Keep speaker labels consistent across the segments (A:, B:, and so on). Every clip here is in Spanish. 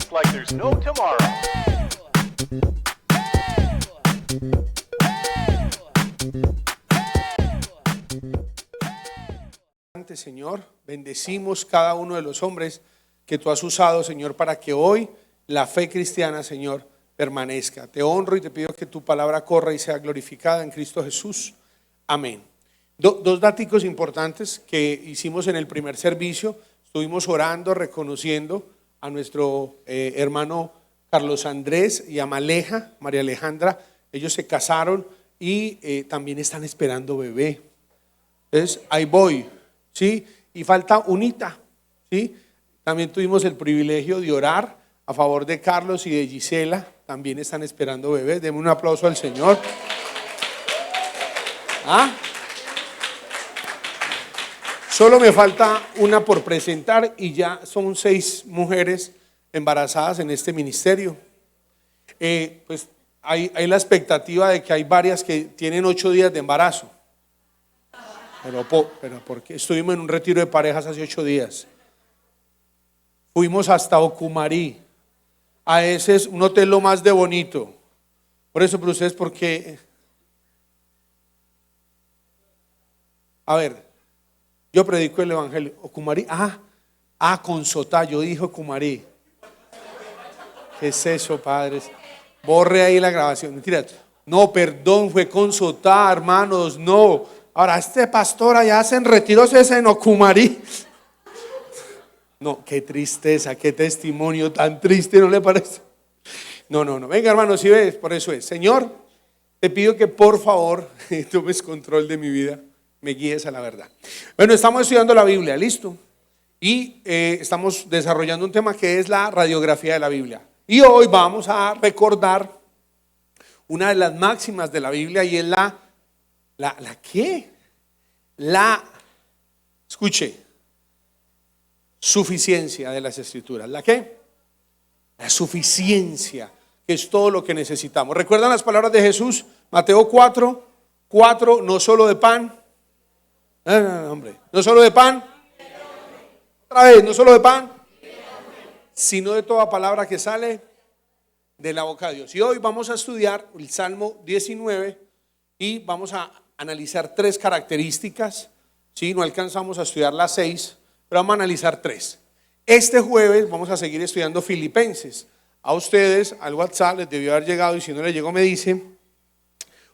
A: music like there's no tomorrow.
B: Señor, bendecimos cada uno de los hombres que tú has usado, Señor, para que hoy la fe cristiana, Señor, permanezca. Te honro y te pido que tu palabra corra y sea glorificada en Cristo Jesús. Amén. Dos daticos importantes que hicimos en el primer servicio. Estuvimos orando, reconociendo a nuestro hermano Carlos Andrés y a María Alejandra. Ellos se casaron y también están esperando bebé. Entonces, ahí voy, ¿sí? Y falta unita, ¿sí? También tuvimos el privilegio de orar a favor de Carlos y de Gisela. También están esperando bebés. Deme un aplauso al Señor. Solo me falta una por presentar y ya son 6 mujeres embarazadas en este ministerio. Pues hay la expectativa de que hay varias que tienen 8 días de embarazo. Pero porque estuvimos en un retiro de parejas hace 8 días. Fuimos hasta Ocumarí. A ese es un hotel lo más de bonito. Por eso, pero ustedes, ¿por qué? A ver, yo predico el evangelio. Ocumarí, con Sotá, yo dije Ocumarí. ¿Qué es eso, padres? Borre ahí la grabación. Mentira. No, perdón, fue con Sotá, hermanos, no. Ahora, este pastor allá hacen retiros en Ocumarí. No, qué tristeza, qué testimonio tan triste, ¿no le parece? No. Venga, hermano, si ves, por eso es. Señor, te pido que por favor tomes control de mi vida, me guíes a la verdad. Bueno, estamos estudiando la Biblia, ¿listo? Y estamos desarrollando un tema que es la radiografía de la Biblia. Y hoy vamos a recordar una de las máximas de la Biblia y es ¿la qué? Escuche, suficiencia de las Escrituras. ¿La qué? La suficiencia, que es todo lo que necesitamos. ¿Recuerdan las palabras de Jesús? Mateo 4, no solo de pan. No, hombre, no solo de pan. Otra vez, no solo de pan, sino de toda palabra que sale de la boca de Dios. Y hoy vamos a estudiar el Salmo 19 y vamos a analizar 3 características. Sí, no alcanzamos a estudiar las 6, pero vamos a analizar 3. Este jueves vamos a seguir estudiando Filipenses. A ustedes, al WhatsApp les debió haber llegado, y si no les llegó me dice,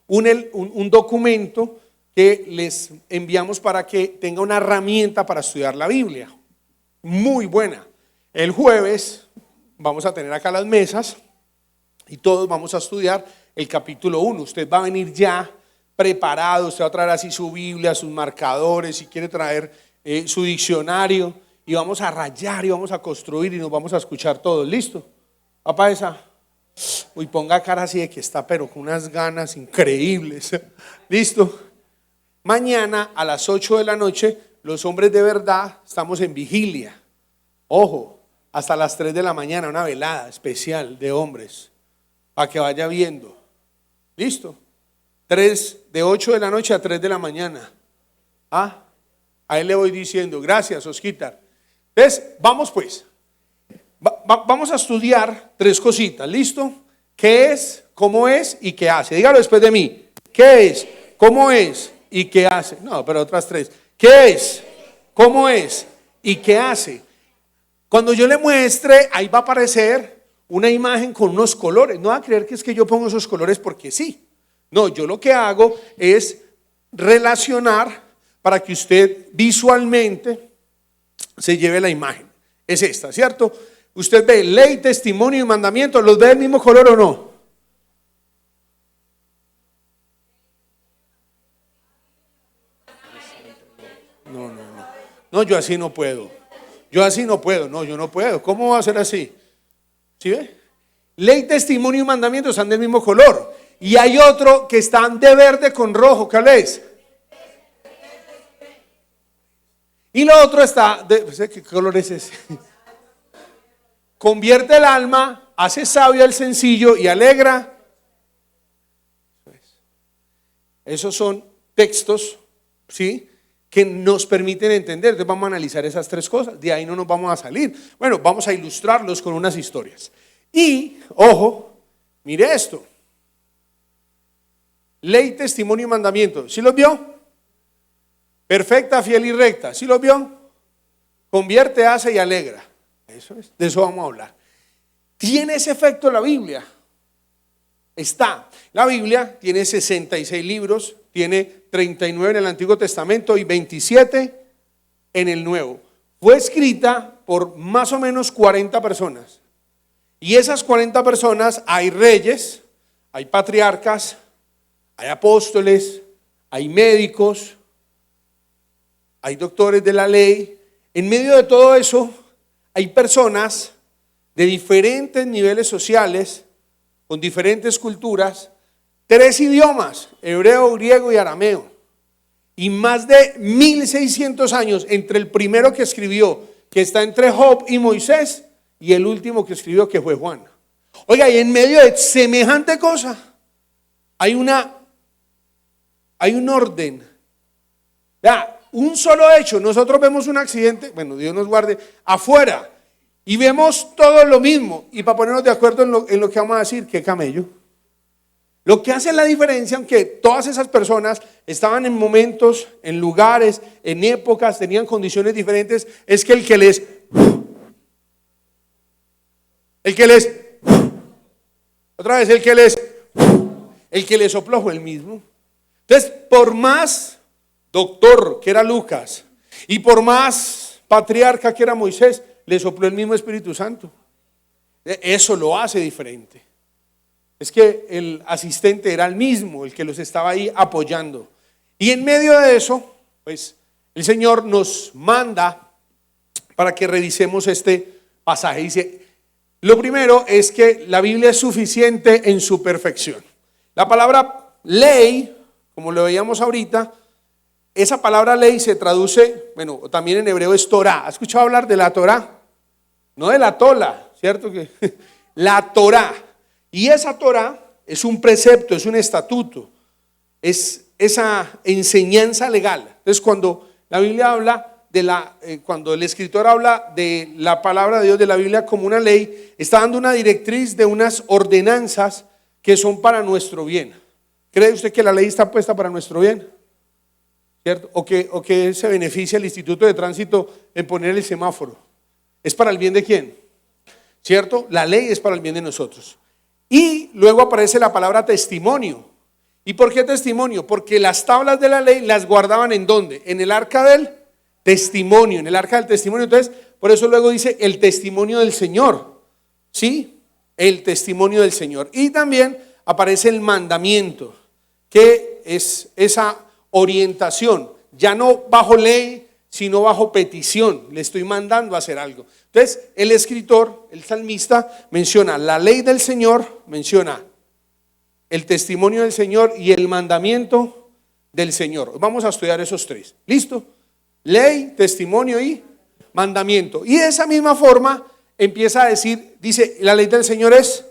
B: un documento que les enviamos para que tenga una herramienta para estudiar la Biblia. Muy buena. El jueves vamos a tener acá las mesas y todos vamos a estudiar el capítulo 1. Usted va a venir ya preparado, usted va a traer así su Biblia, sus marcadores, si quiere traer su diccionario, y vamos a rayar y vamos a construir y nos vamos a escuchar todos. ¿Listo? Papá, uy, ponga cara así de que está, pero con unas ganas increíbles. ¿Listo? Mañana a las 8 de la noche, los hombres de verdad estamos en vigilia. Ojo, hasta las 3 de la mañana, una velada especial de hombres, para que vaya viendo. ¿Listo? De 8 de la noche a 3 de la mañana. A él le voy diciendo, gracias, Osquitar. Entonces, vamos pues. Vamos a estudiar 3 cositas, ¿listo? ¿Qué es, cómo es y qué hace? Dígalo después de mí. ¿Qué es, cómo es y qué hace? No, pero otras 3. ¿Qué es, cómo es y qué hace? Cuando yo le muestre, ahí va a aparecer una imagen con unos colores. No va a creer que es que yo pongo esos colores porque sí. No, yo lo que hago es relacionar para que usted visualmente se lleve la imagen. Es esta, ¿cierto? Usted ve ley, testimonio y mandamiento, ¿los ve del mismo color o no? No, yo así no puedo. No, yo no puedo. ¿Cómo va a ser así? ¿Sí ve? Ley, testimonio y mandamiento están del mismo color. Y hay otro que están de verde con rojo. ¿Qué es? Y lo otro está ¿qué color es ese? Convierte el alma, hace sabio al sencillo y alegra. Esos son textos, ¿sí?, que nos permiten entender. Entonces vamos a analizar esas tres cosas, de ahí no nos vamos a salir. Bueno, vamos a ilustrarlos con unas historias. Y, ojo, mire esto. Ley, testimonio y mandamiento. ¿Sí los vio? Perfecta, fiel y recta. ¿Sí los vio? Convierte, hace y alegra. Eso es, de eso vamos a hablar. ¿Tiene ese efecto la Biblia? Está. La Biblia tiene 66 libros, tiene 39 en el Antiguo Testamento y 27 en el Nuevo. Fue escrita por más o menos 40 personas. Y esas 40 personas hay reyes, hay patriarcas, hay apóstoles, hay médicos, hay doctores de la ley. En medio de todo eso hay personas de diferentes niveles sociales, con diferentes culturas, 3 idiomas, hebreo, griego y arameo, y más de 1600 años entre el primero que escribió, que está entre Job y Moisés, y el último que escribió, que fue Juan. Oiga, y en medio de semejante cosa hay un orden. Ya, un solo hecho. Nosotros vemos un accidente, bueno, Dios nos guarde, afuera, y vemos todo lo mismo. Y para ponernos de acuerdo en lo que vamos a decir, qué camello. Lo que hace la diferencia, aunque todas esas personas estaban en momentos, en lugares, en épocas, tenían condiciones diferentes, es que el que les sopló fue el mismo. Entonces, por más doctor que era Lucas y por más patriarca que era Moisés, le sopló el mismo Espíritu Santo. Eso lo hace diferente. Es que el asistente era el mismo, el que los estaba ahí apoyando. Y en medio de eso, pues el Señor nos manda para que revisemos este pasaje. Dice, lo primero es que la Biblia es suficiente en su perfección. La palabra ley, como lo veíamos ahorita, esa palabra ley se traduce, bueno, también en hebreo es Torah. ¿Has escuchado hablar de la Torah? No de la tola, ¿cierto? La Torah. Y esa Torah es un precepto, es un estatuto, es esa enseñanza legal. Entonces, cuando la Biblia habla cuando el escritor habla de la palabra de Dios, de la Biblia como una ley, está dando una directriz de unas ordenanzas que son para nuestro bien. ¿Cree usted que la ley está puesta para nuestro bien? ¿Cierto? ¿O que se beneficia el Instituto de Tránsito en poner el semáforo? ¿Es para el bien de quién? ¿Cierto? La ley es para el bien de nosotros. Y luego aparece la palabra testimonio. ¿Y por qué testimonio? Porque las tablas de la ley las guardaban ¿en dónde? En el arca del testimonio, en el arca del testimonio. Entonces, por eso luego dice el testimonio del Señor. ¿Sí? El testimonio del Señor. Y también aparece el mandamiento, que es esa orientación, ya no bajo ley, sino bajo petición. Le estoy mandando a hacer algo. Entonces, el escritor, el salmista, menciona la ley del Señor, menciona el testimonio del Señor y el mandamiento del Señor. Vamos a estudiar esos tres. ¿Listo? Ley, testimonio y mandamiento. Y de esa misma forma empieza a decir, dice, la ley del Señor es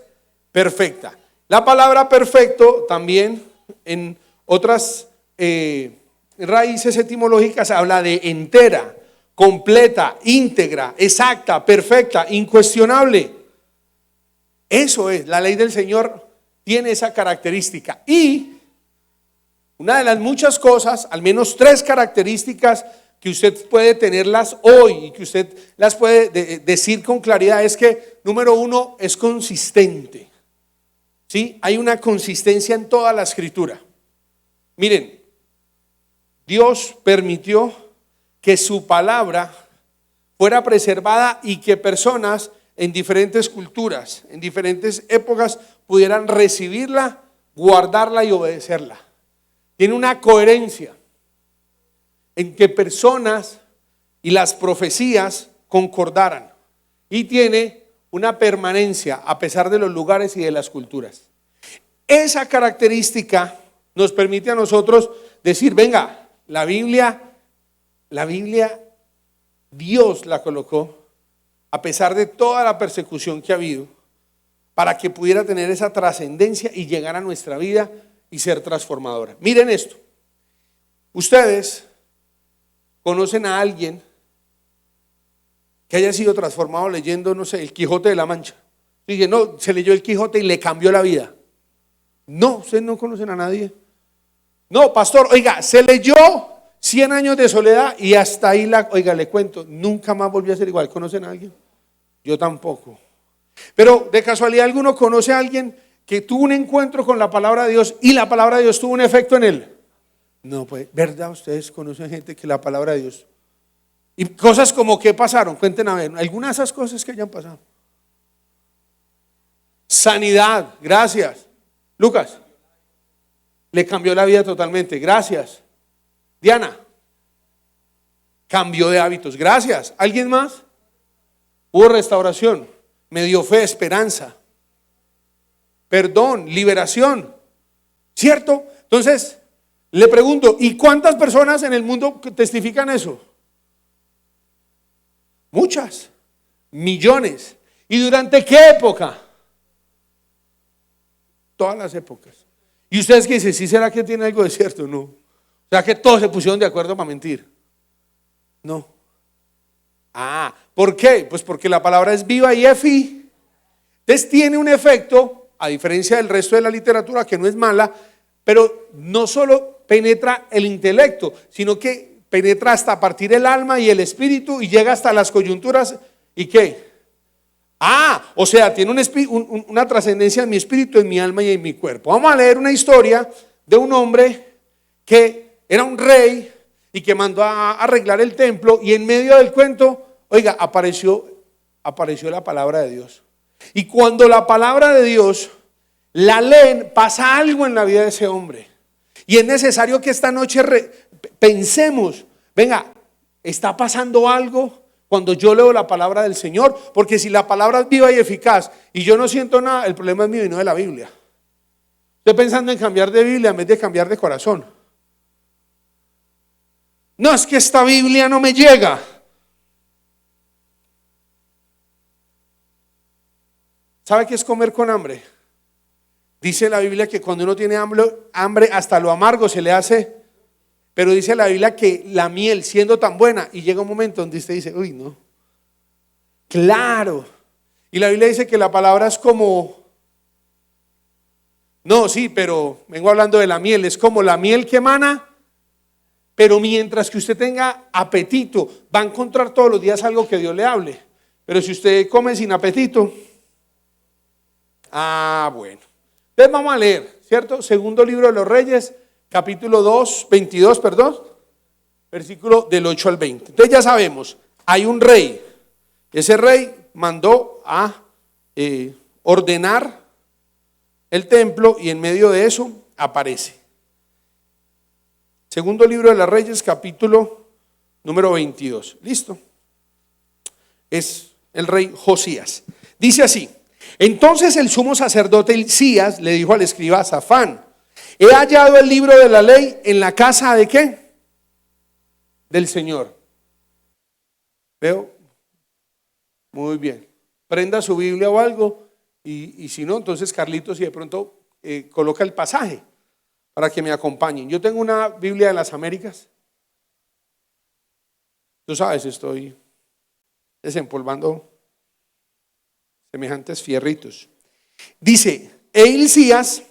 B: perfecta. La palabra perfecto también en otras raíces etimológicas habla de entera, completa, íntegra, exacta, perfecta, incuestionable. Eso es, la ley del Señor tiene esa característica. Y una de las muchas cosas, al menos 3 características que usted puede tenerlas hoy y que usted las puede decir con claridad es que, número 1, es consistente. ¿Sí? Hay una consistencia en toda la escritura. Miren, Dios permitió que su palabra fuera preservada y que personas en diferentes culturas, en diferentes épocas pudieran recibirla, guardarla y obedecerla. Tiene una coherencia en que personas y las profecías concordaran, y tiene una permanencia a pesar de los lugares y de las culturas. Esa característica nos permite a nosotros decir, venga, la Biblia Dios la colocó a pesar de toda la persecución que ha habido, para que pudiera tener esa trascendencia y llegar a nuestra vida y ser transformadora. Miren esto, ustedes conocen a alguien que haya sido transformado leyendo, no sé, el Quijote de la Mancha? Dije, no, se leyó el Quijote y le cambió la vida. No, ustedes no conocen a nadie. No, pastor, oiga, se leyó 100 años de soledad y hasta ahí oiga, le cuento, nunca más volvió a ser igual. ¿Conocen a alguien? Yo tampoco. Pero de casualidad, ¿alguno conoce a alguien que tuvo un encuentro con la palabra de Dios y la palabra de Dios tuvo un efecto en él? No, pues, ¿verdad? Ustedes conocen gente que la palabra de Dios. Y cosas como que pasaron, cuenten a ver, algunas de esas cosas que hayan pasado. Sanidad, gracias. Lucas, le cambió la vida totalmente, gracias. Diana, cambió de hábitos, gracias. ¿Alguien más? Hubo restauración, me dio fe, esperanza, perdón, liberación, ¿cierto? Entonces, le pregunto, ¿y cuántas personas en el mundo testifican eso? Muchas, millones. ¿Y durante qué época? Todas las épocas. ¿Y ustedes qué dicen? ¿Sí será que tiene algo de cierto? No. O sea que todos se pusieron de acuerdo para mentir. No. Ah, ¿por qué? Pues porque la palabra es viva y eficaz. Entonces tiene un efecto, a diferencia del resto de la literatura, que no es mala, pero no solo penetra el intelecto, sino que penetra hasta partir el alma y el espíritu y llega hasta las coyunturas. ¿Y qué? Ah, o sea, tiene una trascendencia en mi espíritu, en mi alma y en mi cuerpo. Vamos a leer una historia de un hombre que era un rey y que mandó a arreglar el templo, y en medio del cuento, oiga, apareció la palabra de Dios. Y cuando la palabra de Dios la leen, pasa algo en la vida de ese hombre. Y es necesario que esta noche pensemos, venga, ¿está pasando algo cuando yo leo la palabra del Señor? Porque si la palabra es viva y eficaz y yo no siento nada, el problema es mío y no de la Biblia. Estoy pensando en cambiar de Biblia en vez de cambiar de corazón. No, es que esta Biblia no me llega. ¿Sabe qué es comer con hambre? Dice la Biblia que cuando uno tiene hambre hasta lo amargo se le hace. Pero dice la Biblia que la miel, siendo tan buena, y llega un momento donde usted dice, uy, no. Claro. Y la Biblia dice que la palabra es como, no, sí, pero vengo hablando de la miel, es como la miel que emana, pero mientras que usted tenga apetito, va a encontrar todos los días algo que Dios le hable. Pero si usted come sin apetito, bueno. Entonces vamos a leer, ¿cierto? Segundo libro de los Reyes, capítulo 22, versículo del 8 al 20. Entonces ya sabemos, hay un rey. Ese rey mandó a ordenar el templo y en medio de eso aparece. Segundo libro de los Reyes, capítulo número 22. ¿Listo? Es el rey Josías. Dice así: entonces el sumo sacerdote Hilcías le dijo al escriba Safán: he hallado el libro de la ley en la casa ¿de qué? Del Señor. ¿Veo? Muy bien. Prenda su Biblia o algo y si no, entonces Carlitos, si de pronto coloca el pasaje para que me acompañen. Yo tengo una Biblia de las Américas. Tú sabes, estoy desempolvando semejantes fierritos. Dice, Hilcías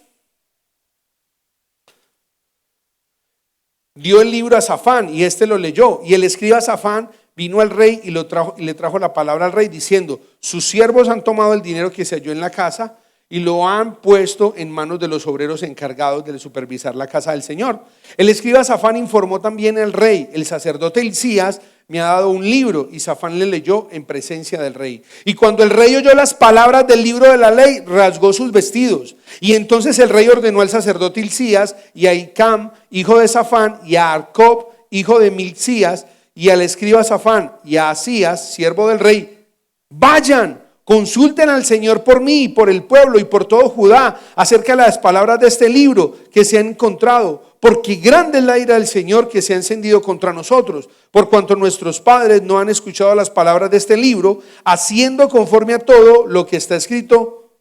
B: dio el libro a Safán y este lo leyó, y el escriba Safán vino al rey y le trajo la palabra al rey diciendo: sus siervos han tomado el dinero que se halló en la casa y lo han puesto en manos de los obreros encargados de supervisar la casa del Señor. El escriba Safán informó también al rey: el sacerdote Hilcías me ha dado un libro. Y Safán le leyó en presencia del rey. Y cuando el rey oyó las palabras del libro de la ley, rasgó sus vestidos. Y entonces el rey ordenó al sacerdote Hilcías y a Hicam, hijo de Safán, y a Arcob, hijo de Milcías, y al escriba Safán y a Asías, siervo del rey: vayan, consulten al Señor por mí y por el pueblo y por todo Judá acerca de las palabras de este libro que se han encontrado, porque grande es la ira del Señor que se ha encendido contra nosotros, por cuanto nuestros padres no han escuchado las palabras de este libro, haciendo conforme a todo lo que está escrito.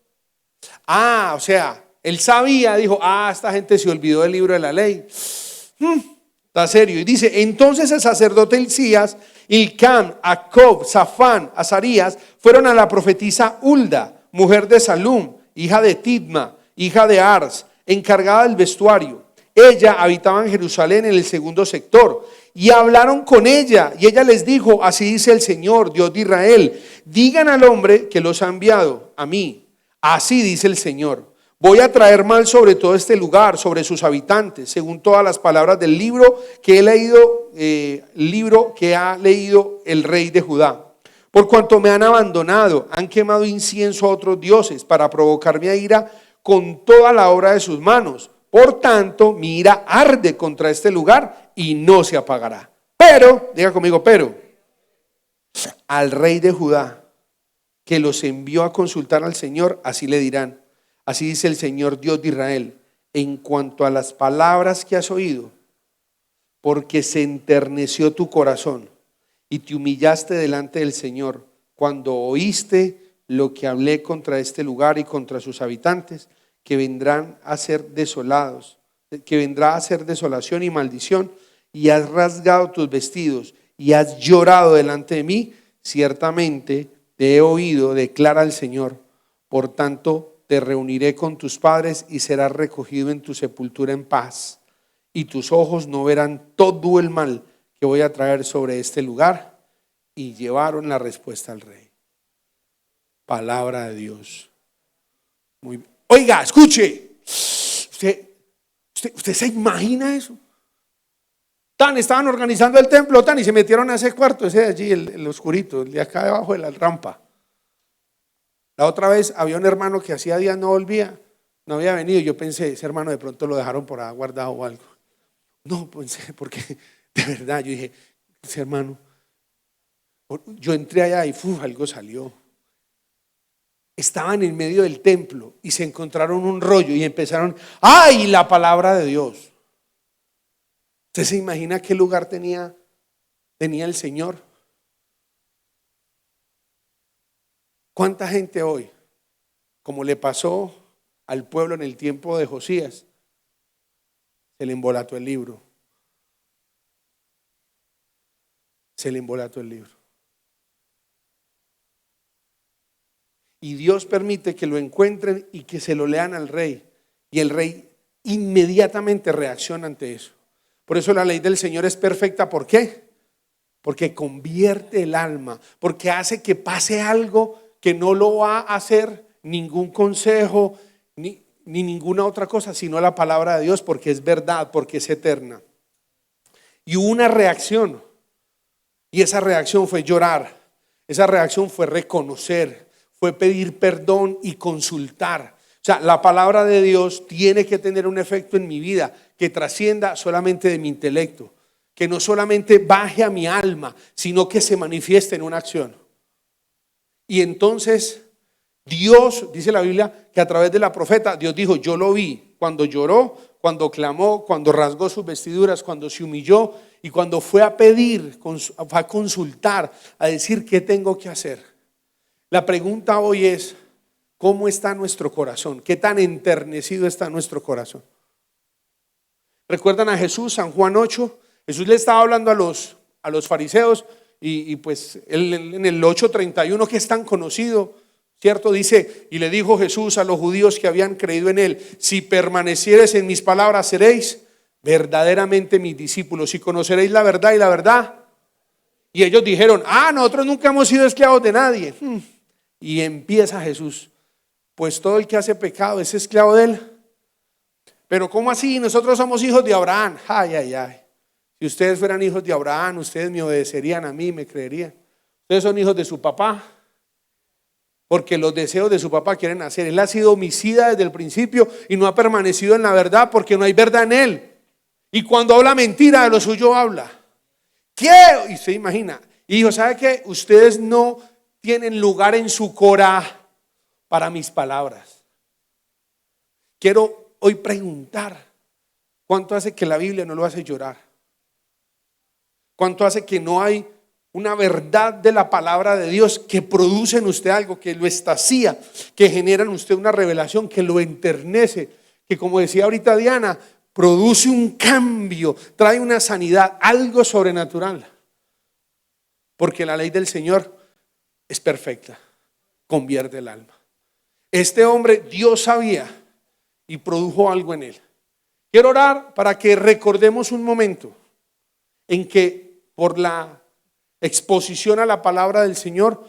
B: O sea, él sabía, dijo: esta gente se olvidó del libro de la ley. Está serio. Y dice, entonces el sacerdote Hilcías, Hilcán, Acob, Safán, Azarías, fueron a la profetisa Hulda, mujer de Salum, hija de Tidma, hija de Ars, encargada del vestuario. Ella habitaba en Jerusalén en el segundo sector. Y hablaron con ella, y ella les dijo, así dice el Señor, Dios de Israel, digan al hombre que los ha enviado a mí, así dice el Señor, voy a traer mal sobre todo este lugar, sobre sus habitantes, según todas las palabras del libro que he leído, libro que ha leído el rey de Judá. Por cuanto me han abandonado, han quemado incienso a otros dioses para provocar mi ira con toda la obra de sus manos. Por tanto, mi ira arde contra este lugar y no se apagará. Pero, diga conmigo, pero, al rey de Judá, que los envió a consultar al Señor, así le dirán, así dice el Señor Dios de Israel, en cuanto a las palabras que has oído, porque se enterneció tu corazón y te humillaste delante del Señor, cuando oíste lo que hablé contra este lugar y contra sus habitantes, que vendrán a ser desolados, que vendrá a ser desolación y maldición, y has rasgado tus vestidos y has llorado delante de mí, ciertamente te he oído, declara el Señor, por tanto te reuniré con tus padres y serás recogido en tu sepultura en paz, y tus ojos no verán todo el mal que voy a traer sobre este lugar. Y llevaron la respuesta al rey. Palabra de Dios. Muy bien. Oiga, escuche, ¿usted se imagina eso? Estaban organizando el templo, y se metieron a ese cuarto, ese de allí, el oscurito, el de acá debajo de la rampa. La otra vez había un hermano que hacía días no volvía, no había venido. Yo pensé, ese hermano de pronto lo dejaron por ahí guardado o algo. No, pensé, porque de verdad yo dije, ese hermano, yo entré allá y algo salió. Estaban en medio del templo y se encontraron un rollo y empezaron, ¡ay! La palabra de Dios. ¿Usted se imagina qué lugar tenía el Señor? ¿Cuánta gente hoy, como le pasó al pueblo en el tiempo de Josías, se le embolató el libro? Se le embolató el libro. Y Dios permite que lo encuentren y que se lo lean al rey. Y el rey inmediatamente reacciona ante eso. Por eso la ley del Señor es perfecta. ¿Por qué? Porque convierte el alma. Porque hace que pase algo que no lo va a hacer ningún consejo ni ninguna otra cosa, sino la palabra de Dios, porque es verdad, porque es eterna. Y hubo una reacción. Y esa reacción fue llorar. Esa reacción fue reconocer. Fue pedir perdón y consultar. O sea, la palabra de Dios tiene que tener un efecto en mi vida que trascienda solamente de mi intelecto, que no solamente baje a mi alma, sino que se manifieste en una acción. Y entonces Dios, dice la Biblia, que a través de la profeta, Dios dijo, yo lo vi cuando lloró, cuando clamó, cuando rasgó sus vestiduras, cuando se humilló y cuando fue a pedir, fue a consultar, a decir qué tengo que hacer. La pregunta hoy es, ¿cómo está nuestro corazón? ¿Qué tan enternecido está nuestro corazón? ¿Recuerdan a Jesús, San Juan 8? Jesús le estaba hablando a los fariseos y pues en el 8:31, que es tan conocido, ¿cierto? Dice, y le dijo Jesús a los judíos que habían creído en él, si permaneciereis en mis palabras seréis verdaderamente mis discípulos y conoceréis la verdad y la verdad. Y ellos dijeron, nosotros nunca hemos sido esclavos de nadie. Y empieza Jesús, pues todo el que hace pecado es esclavo de él. Pero ¿cómo así? Nosotros somos hijos de Abraham. Ay. Si ustedes fueran hijos de Abraham, ustedes me obedecerían a mí, me creerían. Ustedes son hijos de su papá, porque los deseos de su papá quieren hacer. Él ha sido homicida desde el principio y no ha permanecido en la verdad porque no hay verdad en él. Y cuando habla mentira, de lo suyo habla. ¿Qué? Y se imagina. Y dijo, ¿sabe qué? Ustedes no tienen lugar en su cora para mis palabras. Quiero hoy preguntar, ¿cuánto hace que la Biblia no lo hace llorar? ¿Cuánto hace que no hay una verdad de la palabra de Dios que produce en usted algo, que lo extasía, que genera en usted una revelación, que lo enternece, que como decía ahorita Diana, produce un cambio, trae una sanidad, algo sobrenatural. Porque la ley del Señor es perfecta, convierte el alma. Este hombre, Dios sabía y produjo algo en él. Quiero orar para que recordemos un momento en que por la exposición a la palabra del Señor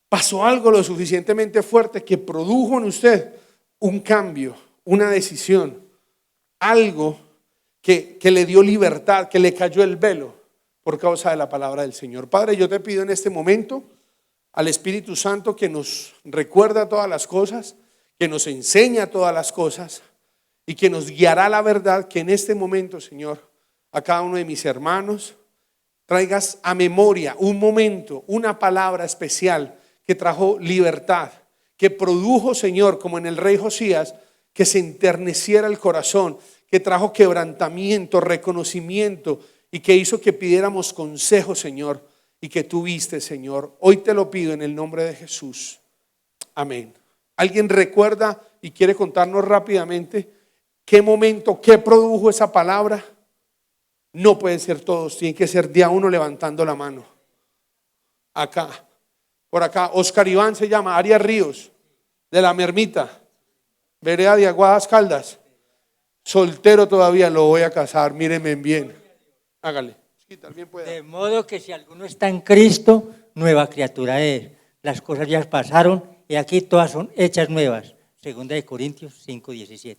B: pasó algo lo suficientemente fuerte que produjo en usted un cambio, una decisión, algo que le dio libertad, que le cayó el velo por causa de la palabra del Señor. Padre, yo te pido en este momento al Espíritu Santo que nos recuerda todas las cosas, que nos enseña todas las cosas y que nos guiará a la verdad, que en este momento, Señor, a cada uno de mis hermanos traigas a memoria un momento, una palabra especial que trajo libertad, que produjo, Señor, como en el rey Josías, que se enterneciera el corazón, que trajo quebrantamiento, reconocimiento y que hizo que pidiéramos consejo, Señor, y que tú viste, Señor. Hoy te lo pido en el nombre de Jesús. Amén. ¿Alguien recuerda y quiere contarnos rápidamente qué momento, qué produjo esa palabra? No pueden ser todos, tiene que ser de a uno levantando la mano. Acá, por acá, Oscar Iván se llama, Arias Ríos, de la Mermita, vereda de Aguadas Caldas. Soltero todavía, lo voy a casar, mírenme bien. Hágale.
A: De modo que si alguno está en Cristo, nueva criatura es. Las cosas ya pasaron y aquí todas son hechas nuevas. Segunda de Corintios 5:17.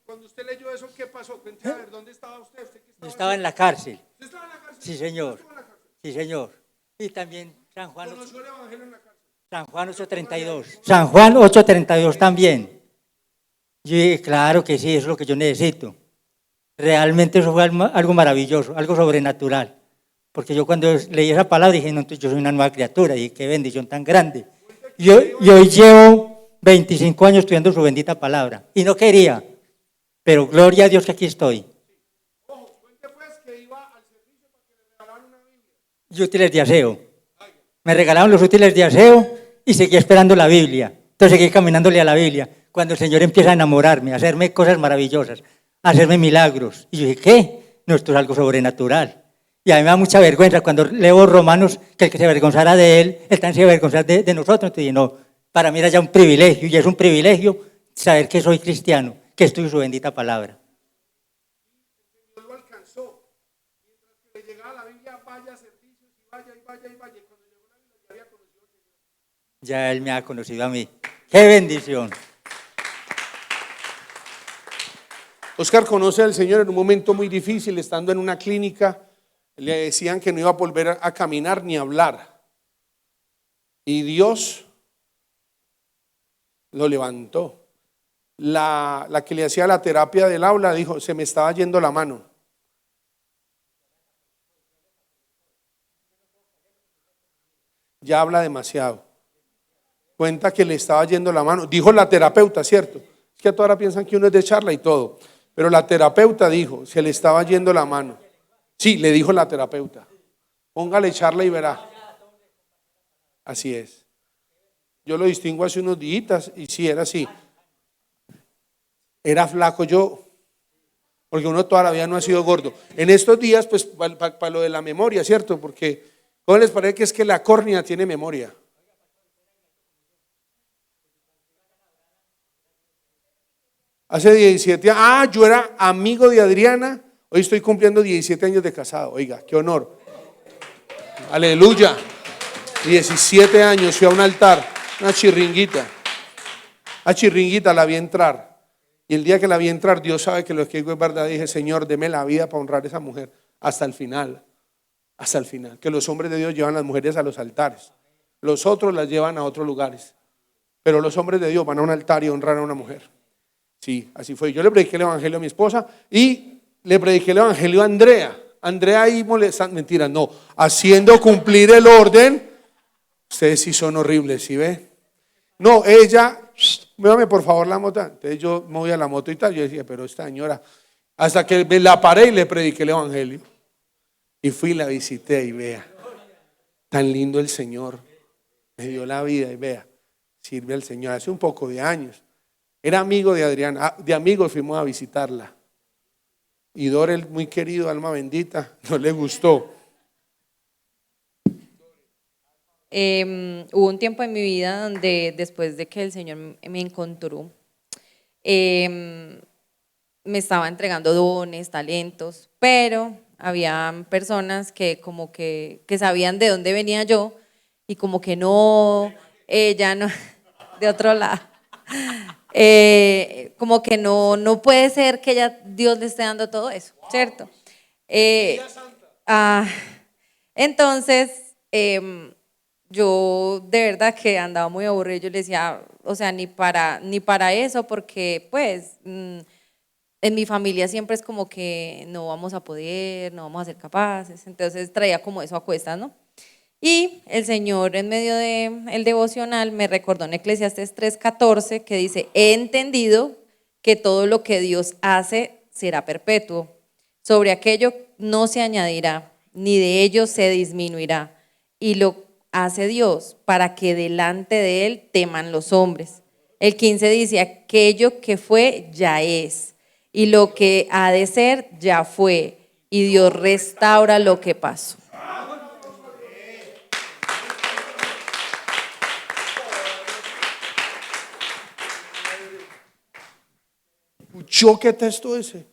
B: Cuando usted leyó eso, ¿qué pasó? Cuéntame, a ver, ¿dónde estaba usted?
A: Yo estaba en la cárcel.
B: ¿Usted estaba en la cárcel?
A: Sí, señor. Sí, señor. Y también San Juan.
B: ¿Conoció el evangelio en la cárcel?
A: San Juan 8:32. San Juan 8:32 también. Yo dije, claro que sí, eso es lo que yo necesito. Realmente eso fue algo maravilloso, algo sobrenatural. Porque yo cuando leí esa palabra dije, no, entonces yo soy una nueva criatura y qué bendición tan grande. Y hoy llevo 25 años estudiando su bendita palabra y no quería, pero gloria a Dios que aquí estoy.
B: Ojo, cuente pues que iba al servicio para que le regalaran una Biblia.
A: Y útiles de aseo. Me regalaron los útiles de aseo y seguí esperando la Biblia. Entonces seguí caminándole a la Biblia. Cuando el Señor empieza a enamorarme, a hacerme cosas maravillosas, a hacerme milagros. Y yo dije, ¿qué? No, esto es algo sobrenatural. Y a mí me da mucha vergüenza cuando leo Romanos que el que se avergonzara de él, él también se avergonzara de nosotros. Entonces dije, no, para mí era ya un privilegio. Y es un privilegio saber que soy cristiano, que estoy en su bendita palabra.
B: Dios lo alcanzó. Mientras que le llegaba la Biblia, vaya a servicios y vaya y vaya y vaya. Y cuando llegó la Biblia, ya había conocido al Señor.
A: Ya él me ha conocido a mí. ¡Qué bendición!
B: Oscar conoce al Señor en un momento muy difícil, estando en una clínica. Le decían que no iba a volver a caminar ni a hablar. Y Dios lo levantó. La que le hacía la terapia del aula dijo, se me estaba yendo la mano. Ya habla demasiado. Cuenta que le estaba yendo la mano. Dijo la terapeuta, ¿cierto? Es que ahora piensan que uno es de charla y todo. Pero la terapeuta dijo, se le estaba yendo la mano. Sí, le dijo la terapeuta. Póngale charla y verá. Así es. Yo lo distingo hace unos días y sí, era así. Era flaco yo, porque uno toda la vida no ha sido gordo. En estos días, pues, para lo de la memoria, ¿cierto? Porque, ¿cómo les parece que es que la córnea tiene memoria? Hace 17 años, yo era amigo de Adriana, hoy estoy cumpliendo 17 años de casado, oiga, qué honor. Aleluya. 17 años, fui a un altar, una chirringuita. A chirringuita la vi entrar. Y el día que la vi entrar, Dios sabe que lo que digo es verdad. Dije, Señor, deme la vida para honrar a esa mujer hasta el final. Hasta el final. Que los hombres de Dios llevan a las mujeres a los altares. Los otros las llevan a otros lugares. Pero los hombres de Dios van a un altar y honran a una mujer. Sí, así fue. Yo le prediqué el evangelio a mi esposa y le prediqué el evangelio a Andrea. Andrea ahí molestando, mentira, no, haciendo cumplir el orden. Ustedes sí son horribles, ¿sí ve? No, ella, muévame por favor la moto. Entonces yo movía la moto y tal. Yo decía, pero esta señora, hasta que me la paré y le prediqué el evangelio. Y fui y la visité y vea, tan lindo el Señor. Me dio la vida y vea, sirve al Señor hace un poco de años. Era amigo de Adriana, de amigos fuimos a visitarla. Y Dorel, muy querido, alma bendita, no le gustó.
C: Hubo un tiempo en mi vida donde después de que el Señor me encontró, me estaba entregando dones, talentos, pero había personas que como que sabían de dónde venía yo y como que no, ella no, de otro lado. Como que no puede ser que Dios le esté dando todo eso, ¿cierto? Eh, ah, entonces, yo de verdad que andaba muy aburrida, yo le decía, o sea, ni para eso, porque pues en mi familia siempre es como que no vamos a poder, no vamos a ser capaces, entonces traía como eso a cuestas, ¿no? Y el Señor en medio del devocional me recordó en Eclesiastés 3:14 que dice, he entendido que todo lo que Dios hace será perpetuo, sobre aquello no se añadirá, ni de ello se disminuirá, y lo hace Dios para que delante de Él teman los hombres. El 15 dice, aquello que fue ya es, y lo que ha de ser ya fue, y Dios restaura lo que pasó.
B: ¿Yo qué texto ese?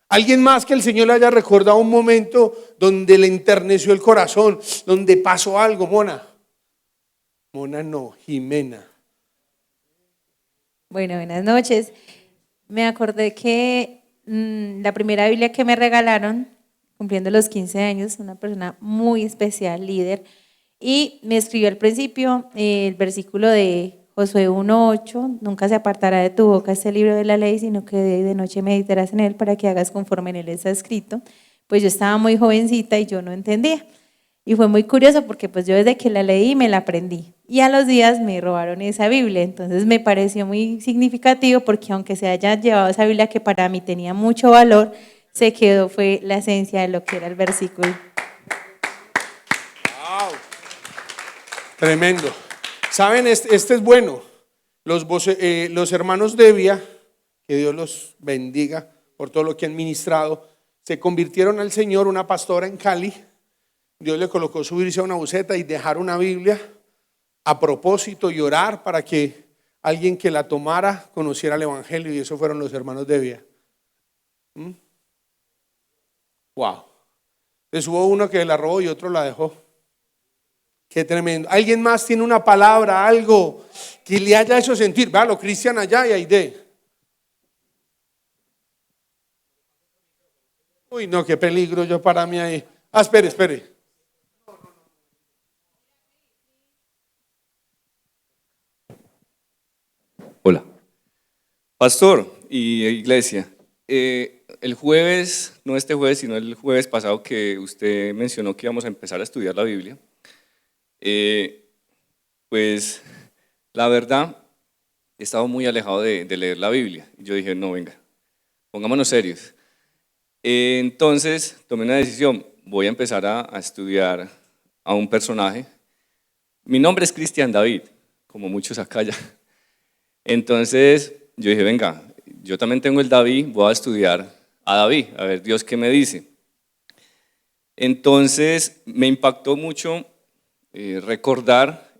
B: Alguien más que el Señor le haya recordado un momento donde le enterneció el corazón, donde pasó algo, Mona. Mona no, Jimena.
D: Bueno, buenas noches. Me acordé que la primera Biblia que me regalaron, cumpliendo los 15 años, una persona muy especial, líder, y me escribió al principio el versículo de Josué 1:8, nunca se apartará de tu boca este libro de la ley, sino que de noche meditarás en él para que hagas conforme en él está escrito. Pues yo estaba muy jovencita y yo no entendía. Y fue muy curioso porque pues yo desde que la leí me la aprendí y a los días me robaron esa Biblia, entonces me pareció muy significativo porque aunque se haya llevado esa Biblia que para mí tenía mucho valor, se quedó, fue la esencia de lo que era el versículo.
B: Wow. Tremendo. ¿Saben? Este es bueno. Los hermanos Devia, que Dios los bendiga por todo lo que han ministrado, se convirtieron al Señor, una pastora en Cali. Dios le colocó subirse a una buceta y dejar una Biblia a propósito y orar para que alguien que la tomara conociera el Evangelio, y eso fueron los hermanos Devia. Wow. Les hubo uno que la robó y otro la dejó. Qué tremendo. ¿Alguien más tiene una palabra, algo que le haya hecho sentir? Véalo, Cristian allá y Aide. Uy, no, qué peligro yo para mí ahí. Espere.
E: Hola, pastor y iglesia. El jueves, no este jueves, sino el jueves pasado que usted mencionó que íbamos a empezar a estudiar la Biblia, pues la verdad he estado muy alejado de leer la Biblia. Yo dije, no, venga, pongámonos serios. Entonces tomé una decisión, voy a empezar a estudiar a un personaje. Mi nombre es Cristian David, como muchos acá ya. Entonces yo dije, venga, yo también tengo el David, voy a estudiar a David, a ver Dios qué me dice. Entonces me impactó mucho recordar,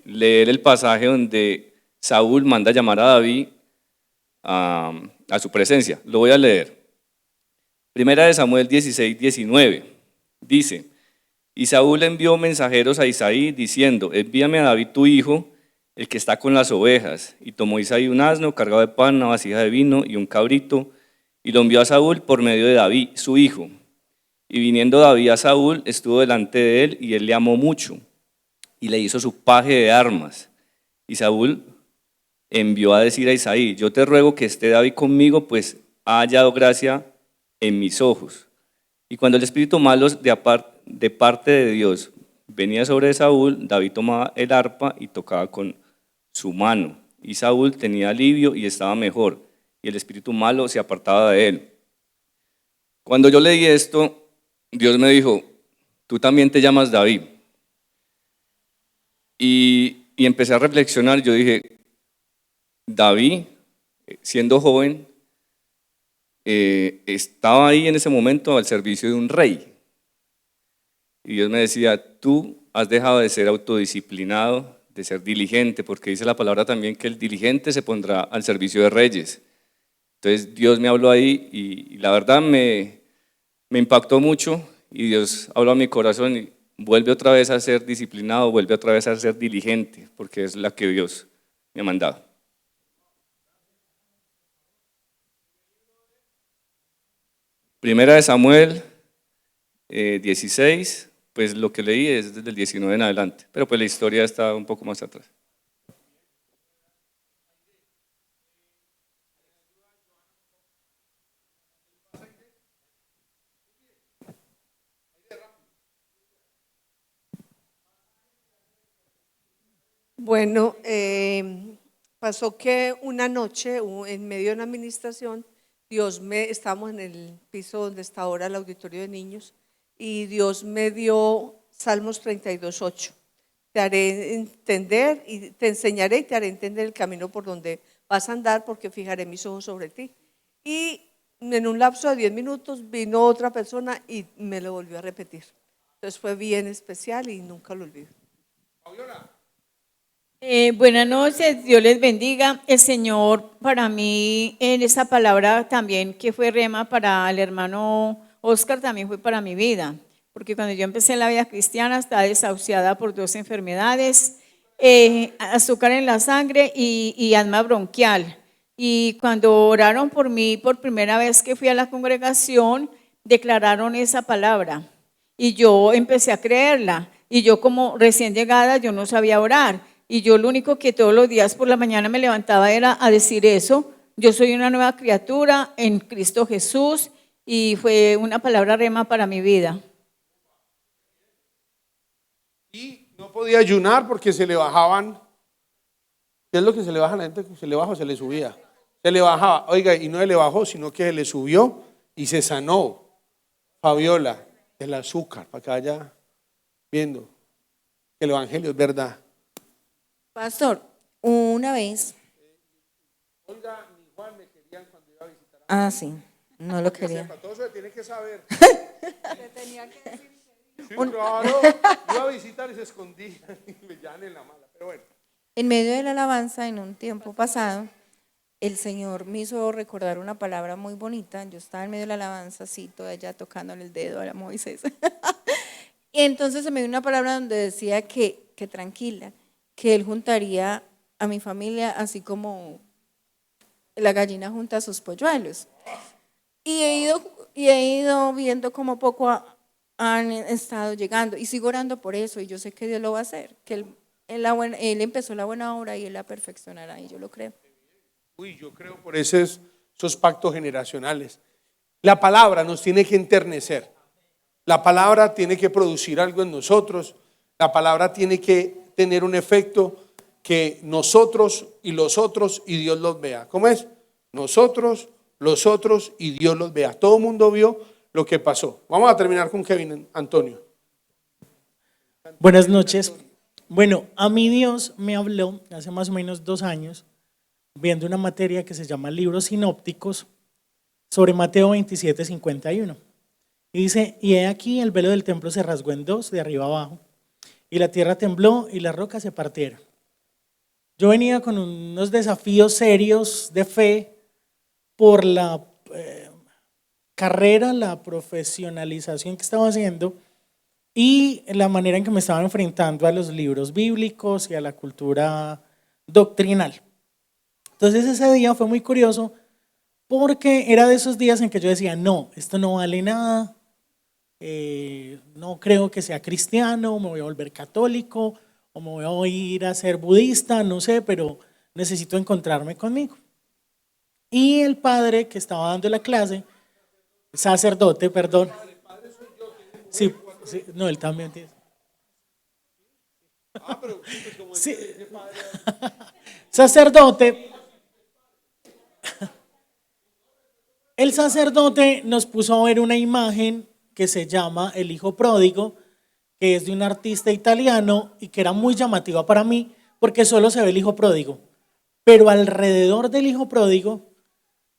E: leer el pasaje donde Saúl manda a llamar a David a su presencia. Lo voy a leer. Primera de Samuel 16:19 dice, y Saúl envió mensajeros a Isaí diciendo, envíame a David tu hijo, el que está con las ovejas. Y tomó Isaí un asno cargado de pan, una vasija de vino y un cabrito, y lo envió a Saúl por medio de David, su hijo. Y viniendo David a Saúl, estuvo delante de él, y él le amó mucho, y le hizo su paje de armas. Y Saúl envió a decir a Isaí, yo te ruego que esté David conmigo, pues ha hallado gracia en mis ojos. Y cuando el espíritu malo de parte de Dios venía sobre Saúl, David tomaba el arpa y tocaba con su mano. Y Saúl tenía alivio y estaba mejor, y el espíritu malo se apartaba de él. Cuando yo leí esto, Dios me dijo, tú también te llamas David. Y empecé a reflexionar, yo dije, David, siendo joven, estaba ahí en ese momento al servicio de un rey. Y Dios me decía, tú has dejado de ser autodisciplinado, de ser diligente, porque dice la palabra también que el diligente se pondrá al servicio de reyes. Entonces Dios me habló ahí y la verdad me impactó mucho y Dios habló a mi corazón y vuelve otra vez a ser disciplinado, vuelve otra vez a ser diligente, porque es la que Dios me ha mandado. Primera de Samuel 16, pues lo que leí es desde el 19 en adelante, pero pues la historia está un poco más atrás.
F: Bueno, pasó que una noche, en medio de una administración, estábamos en el piso donde está ahora el auditorio de niños, y Dios me dio Salmos 32:8. Te haré entender y te enseñaré y te haré entender el camino por donde vas a andar, porque fijaré mis ojos sobre ti. Y en un lapso de 10 minutos vino otra persona y me lo volvió a repetir. Entonces fue bien especial y nunca lo olvido.
G: Buenas noches, Dios les bendiga. El Señor para mí en esta palabra también que fue rema para el hermano Oscar, también fue para mi vida, porque cuando yo empecé la vida cristiana estaba desahuciada por 2 enfermedades, azúcar en la sangre y asma bronquial. Y cuando oraron por mí por primera vez que fui a la congregación, declararon esa palabra y yo empecé a creerla. Y yo como recién llegada, yo no sabía orar. Y yo lo único que todos los días por la mañana me levantaba era a decir eso. Yo soy una nueva criatura en Cristo Jesús y fue una palabra rema para mi vida.
B: Y no podía ayunar porque se le bajaban. ¿Qué es lo que se le baja a la gente? ¿Se le baja o se le subía? Se le bajaba. Oiga, y no se le bajó, sino que se le subió y se sanó. Fabiola, el azúcar, para que vaya viendo que el evangelio es verdad.
H: Pastor, una vez.
B: Oiga, ni Juan me querían cuando iba a visitar.
H: Ah, sí, no lo quería.
B: Todo eso se tiene que saber. Sí, claro, iba a visitar y se escondían y me llaman en la mala, pero bueno.
H: En medio de la alabanza, en un tiempo pasado, el Señor me hizo recordar una palabra muy bonita. Yo estaba en medio de la alabanza, así, toda ella tocándole el dedo a Moisés. Y entonces se me dio una palabra donde decía que tranquila, que Él juntaría a mi familia así como la gallina junta a sus polluelos. Y he ido viendo cómo poco han estado llegando y sigo orando por eso y yo sé que Dios lo va a hacer, que Él empezó la buena obra y Él la perfeccionará y yo lo creo.
B: Uy, yo creo por esos pactos generacionales. La palabra nos tiene que enternecer. La palabra tiene que producir algo en nosotros. La palabra tiene que tener un efecto que nosotros y los otros y Dios los vea. ¿Cómo es? Nosotros, los otros y Dios los vea. Todo el mundo vio lo que pasó. Vamos a terminar con Kevin Antonio.
I: Buenas noches. Bueno, a mí Dios me habló hace más o menos 2 años viendo una materia que se llama libros sinópticos sobre Mateo 27:51. Y dice, y he aquí el velo del templo se rasgó en 2 de arriba abajo y la tierra tembló y las rocas se partieron. Yo venía con unos desafíos serios de fe por la carrera, la profesionalización que estaba haciendo y la manera en que me estaba enfrentando a los libros bíblicos y a la cultura doctrinal. Entonces ese día fue muy curioso porque era de esos días en que yo decía, no, esto no vale nada, no creo que sea cristiano, me voy a volver católico o me voy a ir a ser budista, no sé, pero necesito encontrarme conmigo. Y el padre que estaba dando la clase, sacerdote, perdón. Sí, sí, no, él también tiene. Sí. Sacerdote. El sacerdote nos puso a ver una imagen que se llama El Hijo Pródigo, que es de un artista italiano y que era muy llamativa para mí porque solo se ve el hijo pródigo. pero alrededor del hijo pródigo,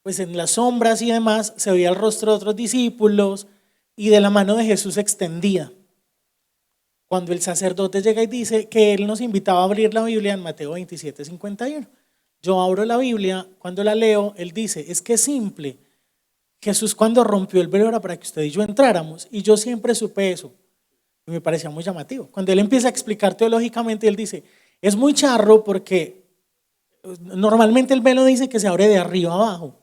I: pues en las sombras y demás, se veía el rostro de otros discípulos y de la mano de Jesús extendida. Cuando el sacerdote llega y dice que él nos invitaba a abrir la Biblia en Mateo 27, 51. Yo abro la Biblia, cuando la leo, él dice, es que es simple. Jesús cuando rompió el velo era para que usted y yo entráramos, y yo siempre supe eso. Y me parecía muy llamativo. Cuando él empieza a explicar teológicamente, él dice, es muy charro porque normalmente el velo dice que se abre de arriba abajo.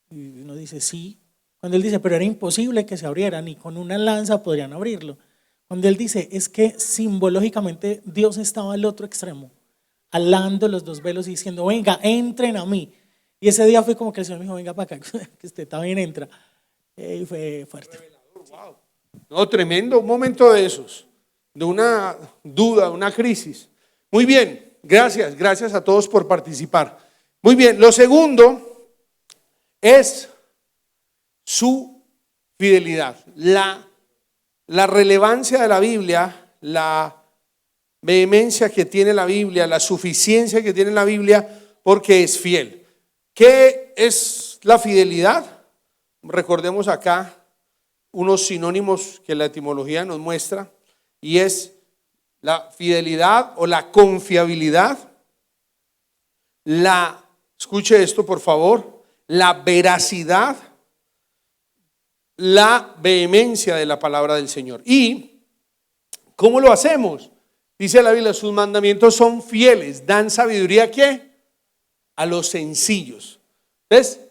I: Y uno dice, sí. Cuando él dice, pero era imposible que se abriera, ni con una lanza podrían abrirlo. Cuando él dice, es que simbológicamente Dios estaba al otro extremo, alando los dos velos y diciendo, venga, entren a mí. Y ese día fue como que el Señor me dijo, venga para acá, que usted también entra. Y fue fuerte.
B: No, tremendo, un momento de esos, de una duda, una crisis. Muy bien, gracias a todos por participar. Muy bien, lo segundo es su fidelidad, la relevancia de la Biblia, la vehemencia que tiene la Biblia, la suficiencia que tiene la Biblia, porque es fiel. ¿Qué es la fidelidad? Recordemos acá unos sinónimos que la etimología nos muestra, y es la fidelidad o la confiabilidad, escuche esto por favor, la veracidad, la vehemencia de la palabra del Señor. ¿Y cómo lo hacemos? Dice la Biblia, sus mandamientos son fieles, dan sabiduría ¿a qué? A los sencillos. Entonces,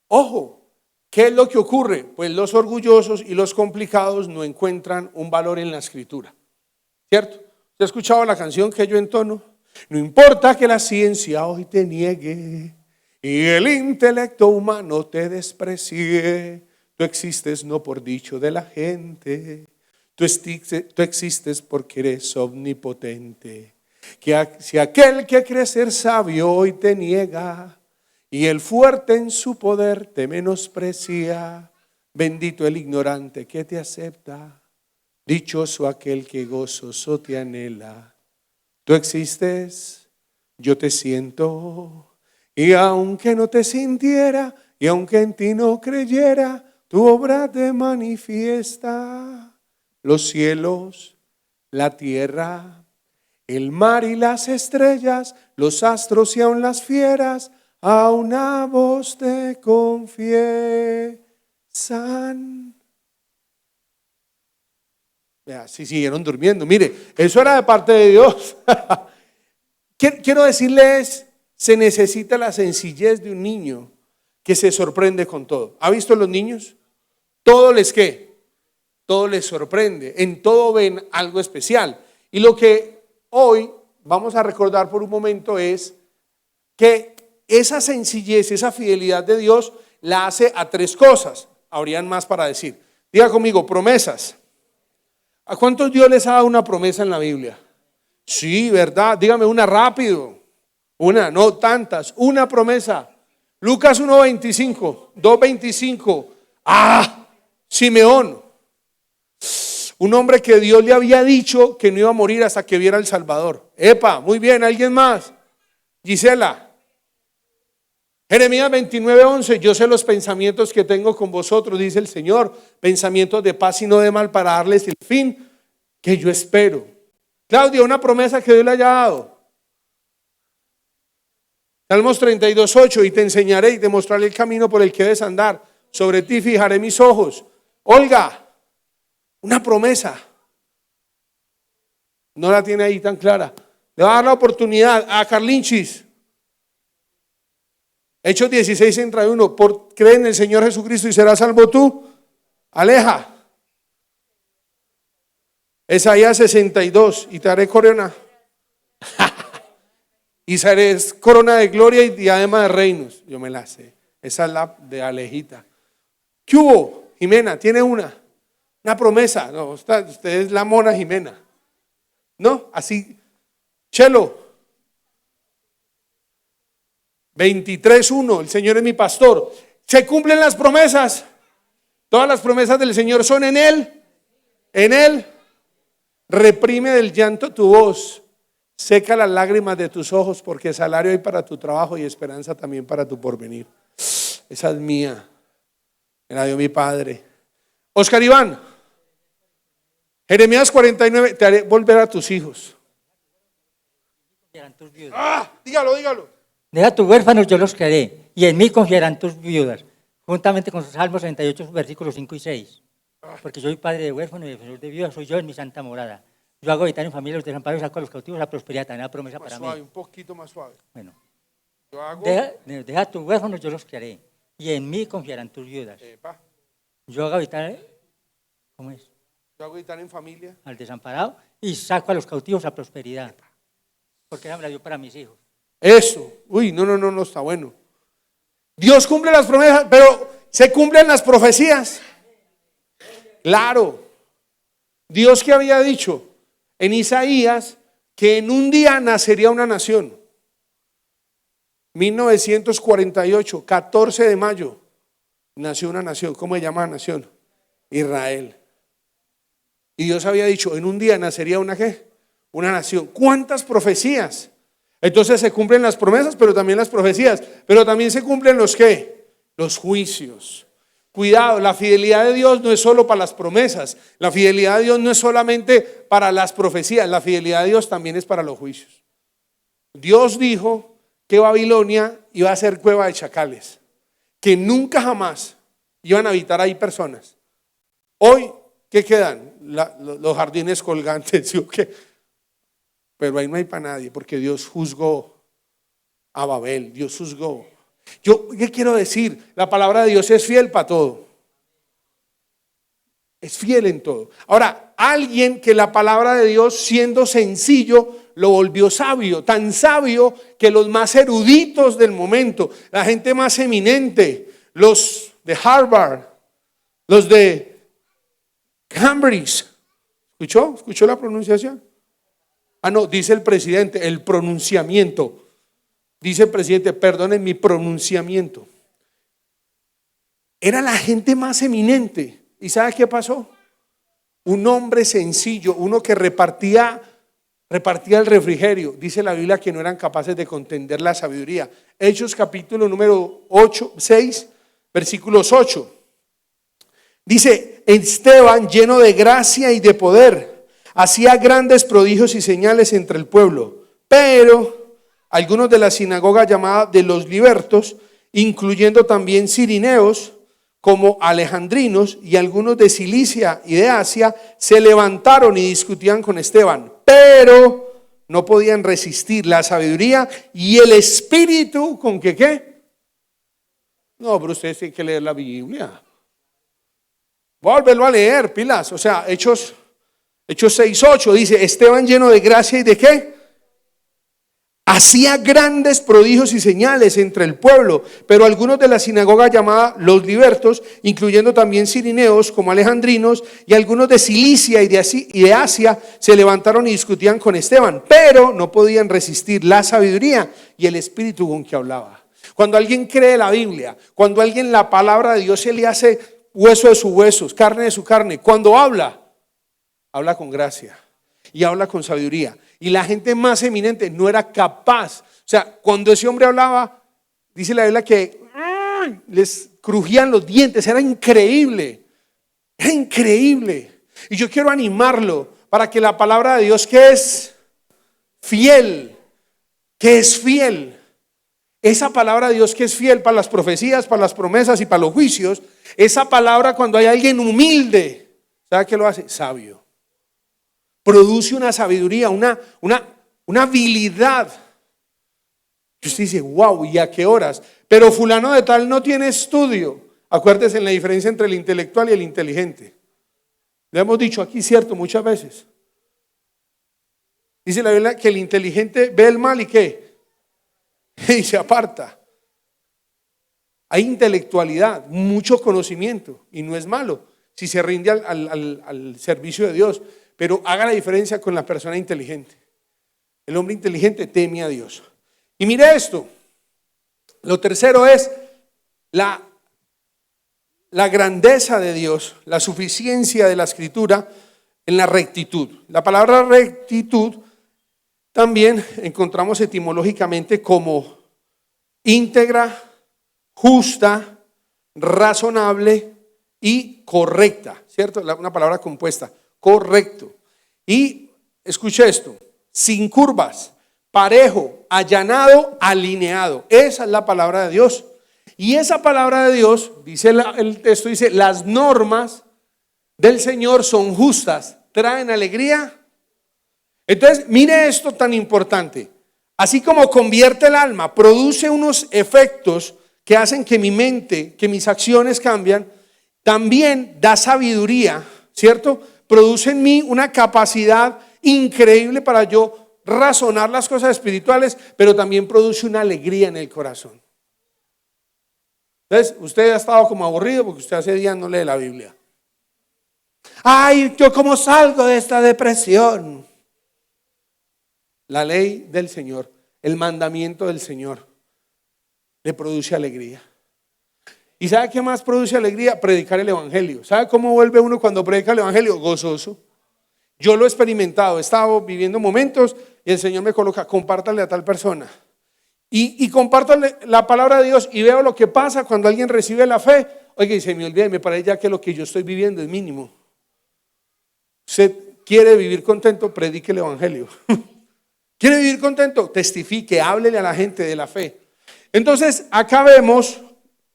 B: ojo, ¿qué es lo que ocurre? Pues los orgullosos y los complicados no encuentran un valor en la escritura, ¿cierto? ¿Usted ha escuchado la canción que yo entono? No importa que la ciencia hoy te niegue y el intelecto humano te desprecie, tú existes no por dicho de la gente, tú existes porque eres omnipotente. Si aquel que cree ser sabio hoy te niega y el fuerte en su poder te menosprecia, bendito el ignorante que te acepta, dichoso aquel que gozoso te anhela. Tú existes, yo te siento, y aunque no te sintiera, y aunque en ti no creyera, tu obra te manifiesta. Los cielos, la tierra, el mar y las estrellas, los astros y aun las fieras, a una voz te confiesan. Vea, si siguieron durmiendo, mire, eso era de parte de Dios. Quiero decirles, se necesita la sencillez de un niño que se sorprende con todo. ¿Ha visto los niños? Todo les ¿qué? Todo les sorprende, en todo ven algo especial. Y lo que hoy vamos a recordar por un momento es que esa sencillez, esa fidelidad de Dios la hace a tres cosas. Habrían más para decir. Diga conmigo, promesas. ¿A cuántos Dios les ha dado una promesa en la Biblia? Sí, ¿verdad? Dígame una rápido. Una, no tantas. Una promesa. Lucas 1:25, 2:25. Simeón. Un hombre que Dios le había dicho que no iba a morir hasta que viera al Salvador. Epa, muy bien, ¿alguien más? Gisela. Jeremías 29:11, yo sé los pensamientos que tengo con vosotros, dice el Señor, pensamientos de paz y no de mal para darles el fin que yo espero. Claudia, una promesa que Dios le haya dado. Salmos 32:8, y te enseñaré y te mostraré el camino por el que debes andar, sobre ti fijaré mis ojos. Olga, una promesa. No la tiene ahí tan clara. Le va a dar la oportunidad a Carlinchis. Hechos 16:31, por creer en el Señor Jesucristo y serás salvo tú. Aleja. Isaías 62, y te haré corona. Y seré corona de gloria y diadema de reinos. Yo me la sé. Esa es la de Alejita. ¿Qué hubo? Jimena, tiene una promesa. No, usted es la mona Jimena. ¿No? Así. Chelo. 23:1, el Señor es mi pastor. Se cumplen las promesas. Todas las promesas del Señor son en Él. En Él. Reprime del llanto tu voz Seca las lágrimas de tus ojos, porque salario hay para tu trabajo y esperanza también para tu porvenir. Esa es mía, me la dio mi padre. Oscar Iván, Jeremías 49, te haré volver a tus hijos. Dígalo.
A: Deja tus huérfanos, yo los crearé, y en mí confiarán tus viudas, juntamente con Salmos 38, versículos 5 y 6. Porque yo soy padre de huérfanos y defensor de viudas, soy yo en mi santa morada. Yo hago habitar en familia los desamparados, saco a los cautivos la prosperidad, también la promesa
B: Más
A: para
B: suave,
A: mí.
B: un poquito más suave.
A: Bueno,
B: Yo hago.
A: deja tus huérfanos, yo los crearé, y en mí confiarán tus viudas.
B: Epa,
A: Yo hago habitar, ¿cómo es?
B: yo hago habitar en familia.
A: Al desamparado y saco a los cautivos a prosperidad. Porque ella me la dio para mis hijos.
B: Eso. Uy, no está bueno. Dios cumple las promesas, pero ¿se cumplen las profecías? Claro. Dios que había dicho en Isaías que en un día nacería una nación. 1948, 14 de mayo, nació una nación. ¿Cómo se llama la nación? Israel. Y Dios había dicho, en un día nacería una ¿qué? Una nación. ¿Cuántas profecías? Entonces se cumplen las promesas, pero también las profecías. Pero también se cumplen los ¿qué? Los juicios. Cuidado, la fidelidad de Dios no es solo para las promesas. La fidelidad de Dios no es solamente para las profecías. La fidelidad de Dios también es para los juicios. Dios dijo que Babilonia iba a ser cueva de chacales, que nunca jamás iban a habitar ahí personas. Hoy, ¿qué quedan? Los jardines colgantes, ¿sí o qué? Pero ahí no hay para nadie, porque Dios juzgó a Babel, Dios juzgó. Yo, ¿qué quiero decir? La palabra de Dios es fiel para todo. Es fiel en todo. Ahora, alguien que la palabra de Dios, siendo sencillo, lo volvió sabio, tan sabio que los más eruditos del momento, la gente más eminente, los de Harvard, los de Cambridge, ¿escuchó la pronunciación? No, dice el presidente, el pronunciamiento. Dice el presidente, perdonen mi pronunciamiento. Era la gente más eminente. ¿Y sabe qué pasó? Un hombre sencillo, uno que repartía el refrigerio. Dice la Biblia que no eran capaces de contender la sabiduría. Hechos capítulo número 6, versículos 8. Dice, Esteban, lleno de gracia y de poder, hacía grandes prodigios y señales entre el pueblo. Pero algunos de la sinagoga llamada de los libertos, incluyendo también cirineos, como alejandrinos y algunos de Cilicia y de Asia, se levantaron y discutían con Esteban, pero no podían resistir la sabiduría y el espíritu con que ¿qué? No, pero ustedes tienen que leer la Biblia. Vuélvelo a leer, pilas. O sea, Hechos 6:8 dice, Esteban lleno de gracia y de ¿qué? Hacía grandes prodigios y señales entre el pueblo, pero algunos de la sinagoga llamada los libertos, incluyendo también cirineos como alejandrinos y algunos de Cilicia y de Asia, se levantaron y discutían con Esteban, pero no podían resistir la sabiduría y el espíritu con que hablaba. Cuando alguien cree la Biblia, cuando alguien la palabra de Dios se le hace hueso de sus huesos, carne de su carne, cuando habla con gracia y habla con sabiduría. Y la gente más eminente no era capaz. O sea, cuando ese hombre hablaba, dice la Biblia que les crujían los dientes. Era increíble. Era increíble. Y yo quiero animarlo para que la palabra de Dios, que es fiel, esa palabra de Dios que es fiel para las profecías, para las promesas y para los juicios, esa palabra cuando hay alguien humilde, ¿sabe qué lo hace? Sabio. Produce una sabiduría, una habilidad. Y usted dice, wow, ¿y a qué horas? Pero fulano de tal no tiene estudio. Acuérdese en la diferencia entre el intelectual y el inteligente. Le hemos dicho aquí, cierto, muchas veces. Dice la Biblia que el inteligente ve el mal y ¿qué? Y se aparta. Hay intelectualidad, mucho conocimiento, y no es malo si se rinde al servicio de Dios. Pero haga la diferencia con la persona inteligente. El hombre inteligente teme a Dios. Y mire esto. Lo tercero es la grandeza de Dios, la suficiencia de la Escritura en la rectitud. La palabra rectitud también encontramos etimológicamente como íntegra, justa, razonable y correcta, ¿cierto? Una palabra compuesta, correcto. Y escucha esto, sin curvas, parejo, allanado, alineado. Esa es la palabra de Dios. Y esa palabra de Dios, dice el texto, dice, las normas del Señor son justas, traen alegría. Entonces, mire esto tan importante. Así como convierte el alma, produce unos efectos que hacen que mi mente, que mis acciones cambian, también da sabiduría, ¿cierto? Produce en mí una capacidad increíble para yo razonar las cosas espirituales, pero también produce una alegría en el corazón. Entonces, usted ha estado como aburrido porque usted hace días no lee la Biblia. Ay, ¿yo cómo salgo de esta depresión? La ley del Señor, el mandamiento del Señor, le produce alegría. ¿Y sabe qué más produce alegría? Predicar el evangelio. ¿Sabe cómo vuelve uno cuando predica el evangelio? Gozoso. Yo lo he experimentado, he estado viviendo momentos y el Señor me coloca, compártale a tal persona. Y compártale la palabra de Dios y veo lo que pasa cuando alguien recibe la fe. Oiga, y se me olvida y me parece ya que lo que yo estoy viviendo es mínimo. Usted quiere vivir contento, predique el evangelio. ¿Quiere vivir contento? Testifique, háblele a la gente de la fe. Entonces, acá vemos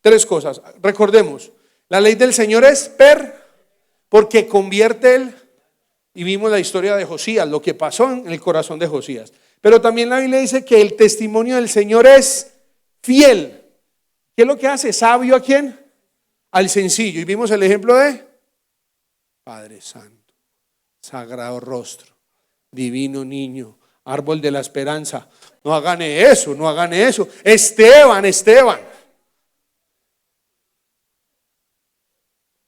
B: tres cosas. Recordemos, la ley del Señor es porque convierte él. Y vimos la historia de Josías, lo que pasó en el corazón de Josías. Pero también la Biblia dice que el testimonio del Señor es fiel. ¿Qué es lo que hace? ¿Sabio a quién? Al sencillo. Y vimos el ejemplo de Padre Santo, Sagrado Rostro, Divino Niño, Árbol de la Esperanza. No hagan eso, no hagan eso. Esteban.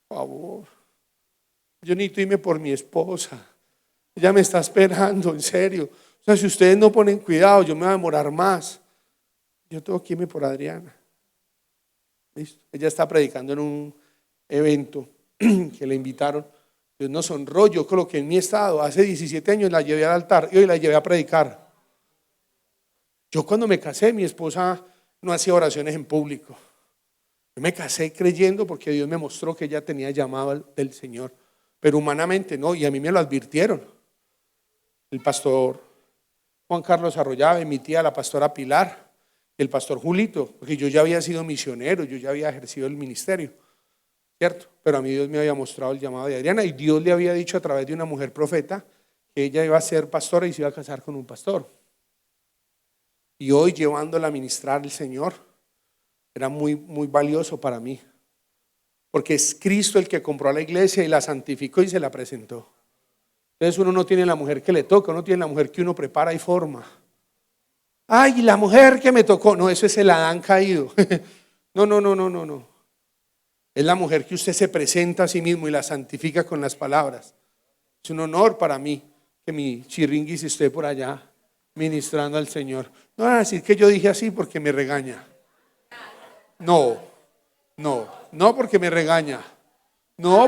B: Por favor. Yo necesito irme por mi esposa. Ella me está esperando, en serio. O sea, si ustedes no ponen cuidado, yo me voy a demorar más. Yo tengo que irme por Adriana. ¿Listo? Ella está predicando en un evento que le invitaron. Dios nos honró. Yo coloqué en mi estado. Hace 17 años la llevé al altar y hoy la llevé a predicar. Yo cuando me casé, mi esposa no hacía oraciones en público. Yo me casé creyendo porque Dios me mostró que ella tenía llamado del Señor. Pero humanamente no, y a mí me lo advirtieron. El pastor Juan Carlos Arroyave, mi tía, la pastora Pilar, el pastor Julito, porque yo ya había sido misionero, yo ya había ejercido el ministerio, ¿cierto? Pero a mí Dios me había mostrado el llamado de Adriana y Dios le había dicho a través de una mujer profeta que ella iba a ser pastora y se iba a casar con un pastor. Y hoy llevándola a ministrar el Señor era muy, muy valioso para mí. Porque es Cristo el que compró a la iglesia y la santificó y se la presentó. Entonces uno no tiene la mujer que le toca, uno tiene la mujer que uno prepara y forma. Ay, la mujer que me tocó. No, eso es el Adán caído. No. Es la mujer que usted se presenta a sí mismo y la santifica con las palabras. Es un honor para mí que mi chiringuis esté por allá ministrando al Señor. No van a decir que yo dije así porque me regaña. No porque me regaña. No,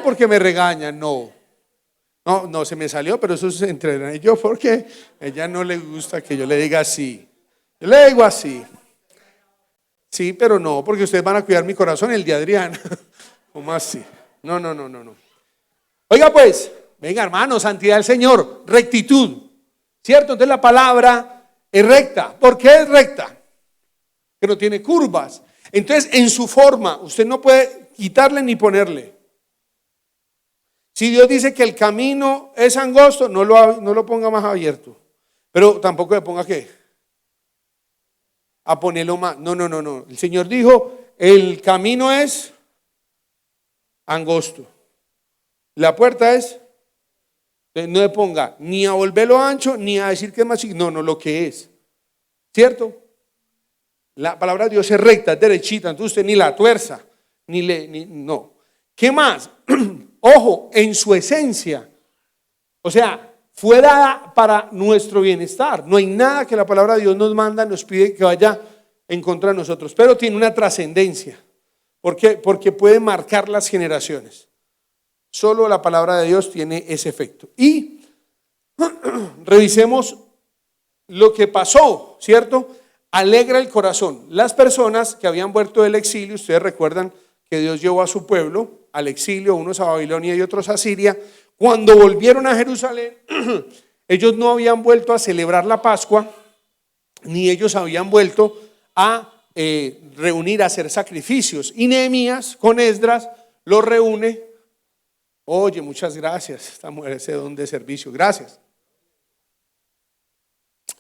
B: se me salió, pero eso se entrena yo porque a ella no le gusta que yo le diga así. Yo le digo así. Sí, pero no, porque ustedes van a cuidar mi corazón, el de Adrián. ¿Cómo así? No. Oiga pues, venga hermano, santidad del Señor, rectitud. ¿Cierto? Entonces la palabra es recta. ¿Por qué es recta? Que no tiene curvas. Entonces, en su forma, usted no puede quitarle ni ponerle. Si Dios dice que el camino es angosto, no lo ponga más abierto. Pero tampoco le ponga ¿qué? A ponerlo más. No. El Señor dijo, el camino es angosto. La puerta es, no le ponga ni a volverlo ancho, ni a decir que es más chiquito. No, lo que es. ¿Cierto? La palabra de Dios es recta, es derechita, entonces usted ni la tuerza, no. ¿Qué más? Ojo, en su esencia, o sea, fue dada para nuestro bienestar. No hay nada que la palabra de Dios nos manda, nos pide que vaya en contra de nosotros, pero tiene una trascendencia. ¿Por qué? Porque puede marcar las generaciones. Solo la palabra de Dios tiene ese efecto. Y revisemos lo que pasó, ¿cierto? Alegra el corazón. Las personas que habían vuelto del exilio, ustedes recuerdan que Dios llevó a su pueblo al exilio, unos a Babilonia y otros a Siria. Cuando volvieron a Jerusalén, ellos no habían vuelto a celebrar la Pascua, ni ellos habían vuelto a reunir, a hacer sacrificios. Y Nehemías con Esdras los reúne. Oye, muchas gracias, esta mujer ese don de servicio, gracias.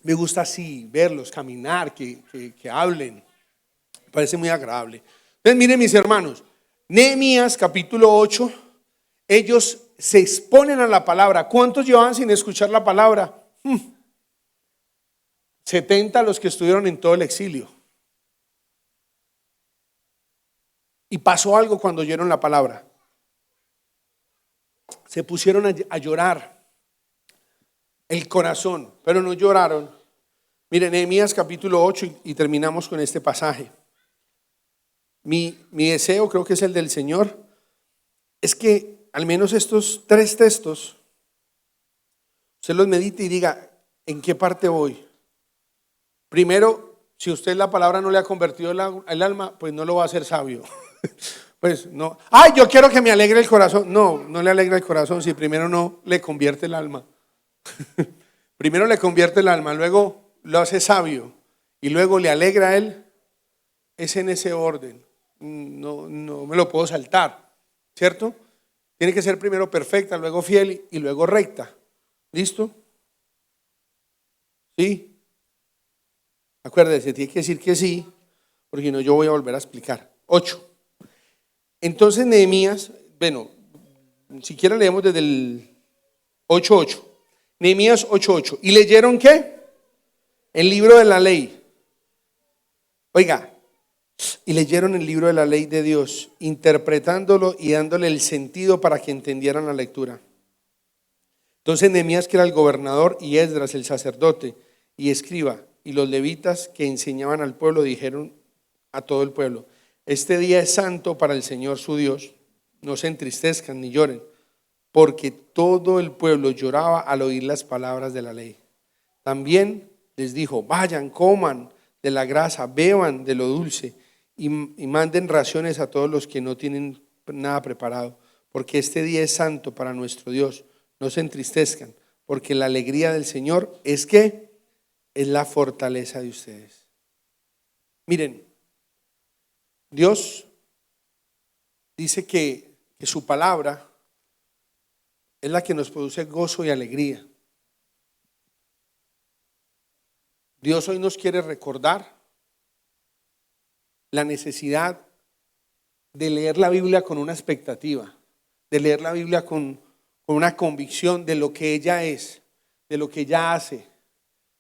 B: Me gusta así, verlos, caminar, que hablen. Me parece muy agradable. Entonces, miren mis hermanos, Nehemías capítulo 8, ellos se exponen a la palabra. ¿Cuántos llevaban sin escuchar la palabra? 70 los que estuvieron en todo el exilio. Y pasó algo cuando oyeron la palabra. Se pusieron a llorar el corazón, pero no lloraron. Miren, Nehemías capítulo 8 y terminamos con este pasaje. Mi deseo, creo que es el del Señor, es que al menos estos 3 textos usted los medite y diga en qué parte voy. Primero, si usted la palabra no le ha convertido el alma, pues no lo va a hacer sabio. Pues no, ay, yo quiero que me alegre el corazón. No, no le alegra el corazón si primero no le convierte el alma. Primero le convierte el alma, luego lo hace sabio y luego le alegra a él. Es en ese orden. No me lo puedo saltar, ¿cierto? Tiene que ser primero perfecta, luego fiel y luego recta. ¿Listo? ¿Sí? Acuérdese, tiene que decir que sí, porque no yo voy a volver a explicar. 8. Entonces Nehemías, bueno, si quieren leemos desde el 8:8. Nehemías 8:8. ¿Y leyeron qué? El libro de la ley. Oiga, y leyeron el libro de la ley de Dios, interpretándolo y dándole el sentido para que entendieran la lectura. Entonces Nehemías, que era el gobernador, y Esdras el sacerdote y escriba, y los levitas que enseñaban al pueblo, dijeron a todo el pueblo: este día es santo para el Señor su Dios, no se entristezcan ni lloren, porque todo el pueblo lloraba al oír las palabras de la ley. También les dijo: vayan, coman de la grasa, beban de lo dulce y manden raciones a todos los que no tienen nada preparado, porque este día es santo para nuestro Dios. No se entristezcan, porque la alegría del Señor es que es la fortaleza de ustedes. Miren, Dios dice que su palabra es la que nos produce gozo y alegría. Dios hoy nos quiere recordar la necesidad de leer la Biblia con una expectativa, de leer la Biblia con una convicción de lo que ella es, de lo que ella hace,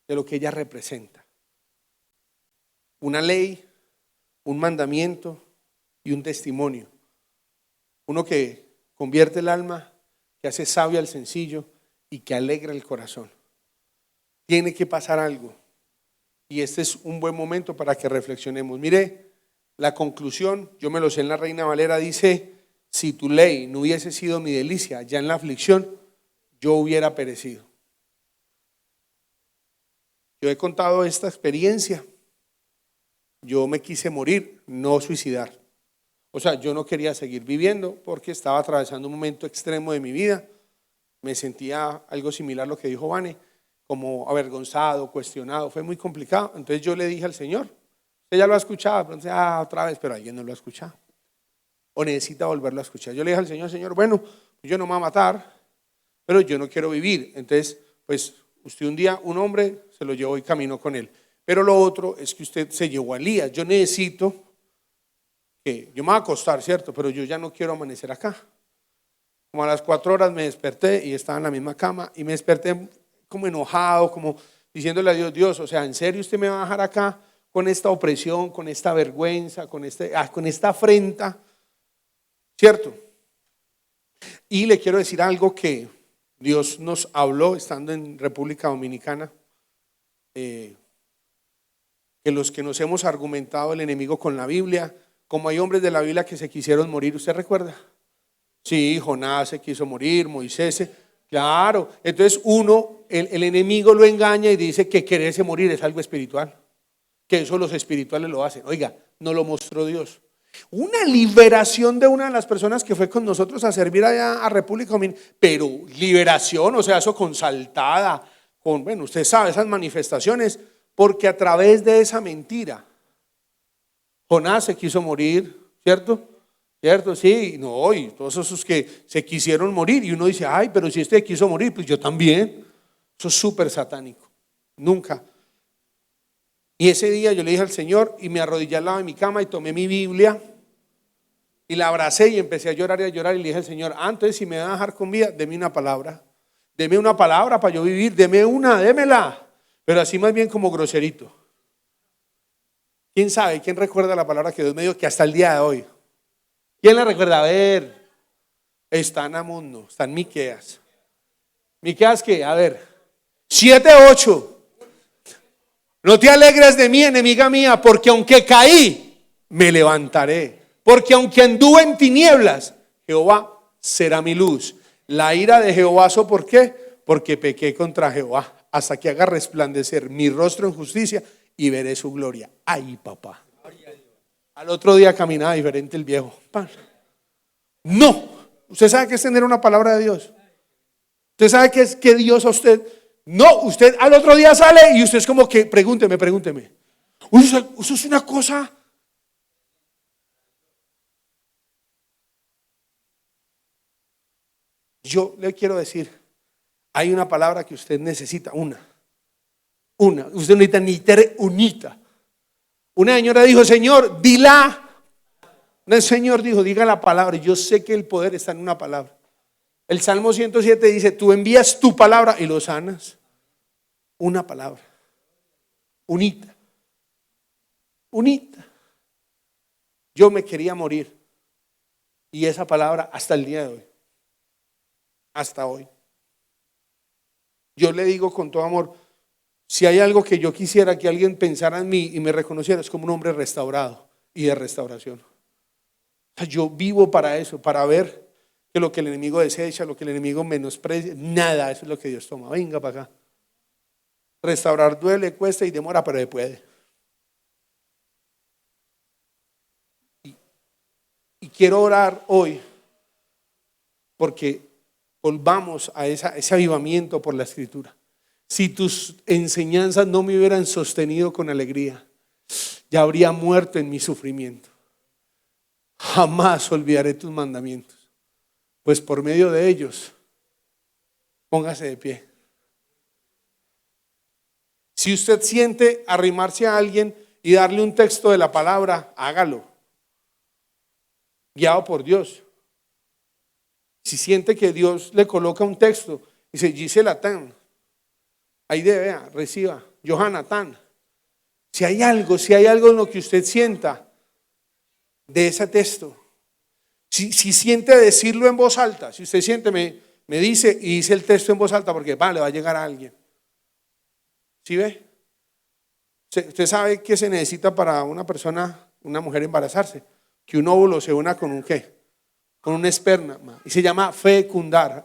B: de lo que ella representa. Una ley, un mandamiento y un testimonio. Uno que convierte el alma, que hace sabio al sencillo y que alegra el corazón. Tiene que pasar algo. Y este es un buen momento para que reflexionemos. Mire, la conclusión, yo me lo sé en la Reina Valera, dice: si tu ley no hubiese sido mi delicia, ya en la aflicción, yo hubiera perecido. Yo he contado esta experiencia. Yo me quise morir, no suicidar. O sea, yo no quería seguir viviendo porque estaba atravesando un momento extremo de mi vida. Me sentía algo similar a lo que dijo Vane, como avergonzado, cuestionado. Fue muy complicado. Entonces yo le dije al Señor: usted ya lo ha escuchado, entonces, otra vez, pero alguien no lo ha escuchado. O necesita volverlo a escuchar. Yo le dije al Señor: Señor, bueno, yo no me voy a matar, pero yo no quiero vivir. Entonces, pues usted un día, un hombre, se lo llevó y caminó con él. Pero lo otro es que usted se llevó a Elías. Yo necesito que, yo me voy a acostar, ¿cierto? Pero yo ya no quiero amanecer acá. Como a las 4 horas me desperté y estaba en la misma cama y me desperté como enojado, como diciéndole a Dios: Dios, o sea, ¿en serio usted me va a dejar acá con esta opresión, con esta vergüenza, con esta afrenta? ¿Cierto? Y le quiero decir algo que Dios nos habló estando en República Dominicana. Que los que nos hemos argumentado el enemigo con la Biblia, como hay hombres de la Biblia que se quisieron morir, ¿usted recuerda? Sí, Jonás se quiso morir, Moisés, Claro, entonces el enemigo lo engaña y dice que quererse morir es algo espiritual, que eso los espirituales lo hacen. Oiga, no lo mostró Dios. Una liberación de una de las personas que fue con nosotros a servir allá a República Dominicana, pero liberación, o sea, eso con saltada, bueno, usted sabe esas manifestaciones, porque a través de esa mentira, Jonás se quiso morir, ¿cierto? ¿Cierto? Sí, no, y todos esos que se quisieron morir, y uno dice, ay, pero si este quiso morir, pues yo también. Eso es súper satánico, nunca. Y ese día yo le dije al Señor y me arrodillé al lado de mi cama y tomé mi Biblia y la abracé y empecé a llorar y le dije al Señor, antes si me van a dejar con vida, deme una palabra para yo vivir, démela, pero así más bien como groserito. ¿Quién sabe? ¿Quién recuerda la palabra que Dios me dio que hasta el día de hoy? ¿Quién la recuerda? A ver, está en Amundo, está en Miqueas. ¿Miqueas qué? A ver, 7:8. No te alegres de mí, enemiga mía, porque aunque caí, me levantaré. Porque aunque anduve en tinieblas, Jehová será mi luz. La ira de Jehová, ¿por qué? Porque pequé contra Jehová, hasta que haga resplandecer mi rostro en justicia y veré su gloria. Ay, papá. Al otro día caminaba diferente el viejo. No. ¿Usted sabe qué es tener una palabra de Dios? ¿Usted sabe qué es que Dios a usted? No, usted al otro día sale y usted es como que, pregúnteme. Eso es una cosa. Yo le quiero decir, hay una palabra que usted necesita, una. Usted no necesita ni unita. Una señora dijo, Señor, dila. El Señor dijo, diga la palabra. Yo sé que el poder está en una palabra. El Salmo 107 dice, tú envías tu palabra y lo sanas. Una palabra. Unita. Yo me quería morir. Y esa palabra hasta el día de hoy. Hasta hoy. Yo le digo con todo amor, si hay algo que yo quisiera que alguien pensara en mí y me reconociera, es como un hombre restaurado y de restauración. O sea, yo vivo para eso, para ver que lo que el enemigo desecha, lo que el enemigo menosprecia, nada, eso es lo que Dios toma. Venga para acá. Restaurar duele, cuesta y demora, pero se puede. Y quiero orar hoy porque volvamos a ese avivamiento por la Escritura. Si tus enseñanzas no me hubieran sostenido con alegría, ya habría muerto en mi sufrimiento. Jamás olvidaré tus mandamientos, pues por medio de ellos, póngase de pie. Si usted siente arrimarse a alguien y darle un texto de la palabra, hágalo, guiado por Dios. Si siente que Dios le coloca un texto, dice Gisela Tan, ahí vea, reciba, Johanna Tan. Si hay algo en lo que usted sienta de ese texto, si siente decirlo en voz alta, si usted siente, me dice y dice el texto en voz alta porque le va a llegar a alguien. ¿Sí ve? Usted sabe que se necesita para una persona, una mujer embarazarse, que un óvulo se una con un ¿qué? Con un esperma, y se llama fecundar.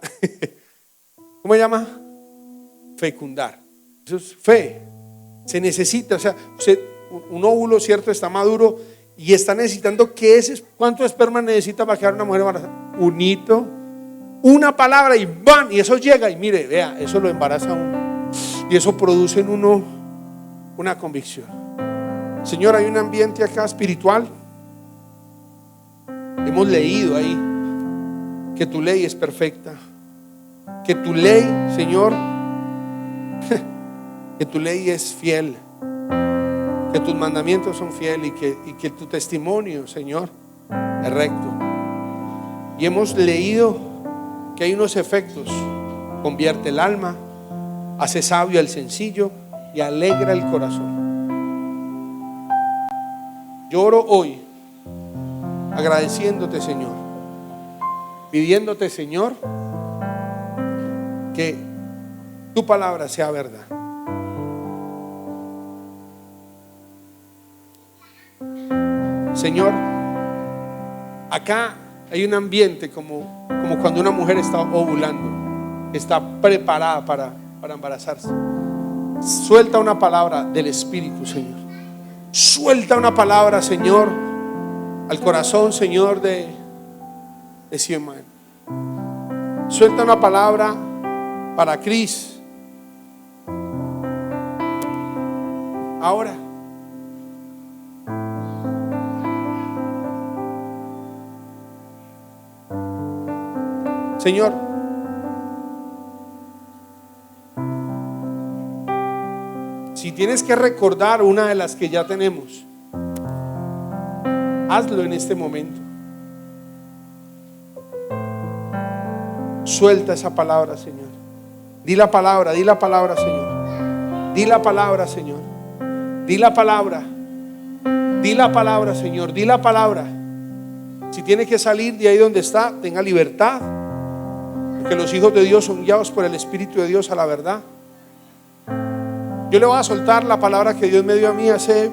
B: ¿Cómo se llama? Fecundar. Eso es fe. Se necesita, o sea, un óvulo, cierto, está maduro y está necesitando ¿cuánto esperma necesita para quedar una mujer embarazada? Un hito, una palabra y ¡bam! Y eso llega y mire, vea, eso lo embaraza a uno y eso produce en uno una convicción. Señor, hay un ambiente acá espiritual. Hemos leído ahí que tu ley es perfecta, que tu ley, Señor, que tu ley es fiel, que tus mandamientos son fieles y que tu testimonio, Señor, es recto. Y hemos leído que hay unos efectos: convierte el alma, hace sabio al sencillo y alegra el corazón. Yo oro hoy agradeciéndote, Señor, pidiéndote, Señor, que tu palabra sea verdad. Señor, acá hay un ambiente como cuando una mujer está ovulando, está preparada para embarazarse. Suelta una palabra del Espíritu, Señor. Suelta una palabra, Señor, al corazón, Señor, de Xiomara. Suelta una palabra para Cris. Ahora. Señor, si tienes que recordar una de las que ya tenemos, hazlo en este momento. Suelta esa palabra, Señor. Di la palabra, Señor. Di la palabra, Señor. Di la palabra. Di la palabra, Señor. Di la palabra. Si tiene que salir de ahí donde está, tenga libertad. Porque los hijos de Dios son guiados por el Espíritu de Dios a la verdad. Yo le voy a soltar la palabra que Dios me dio a mí hace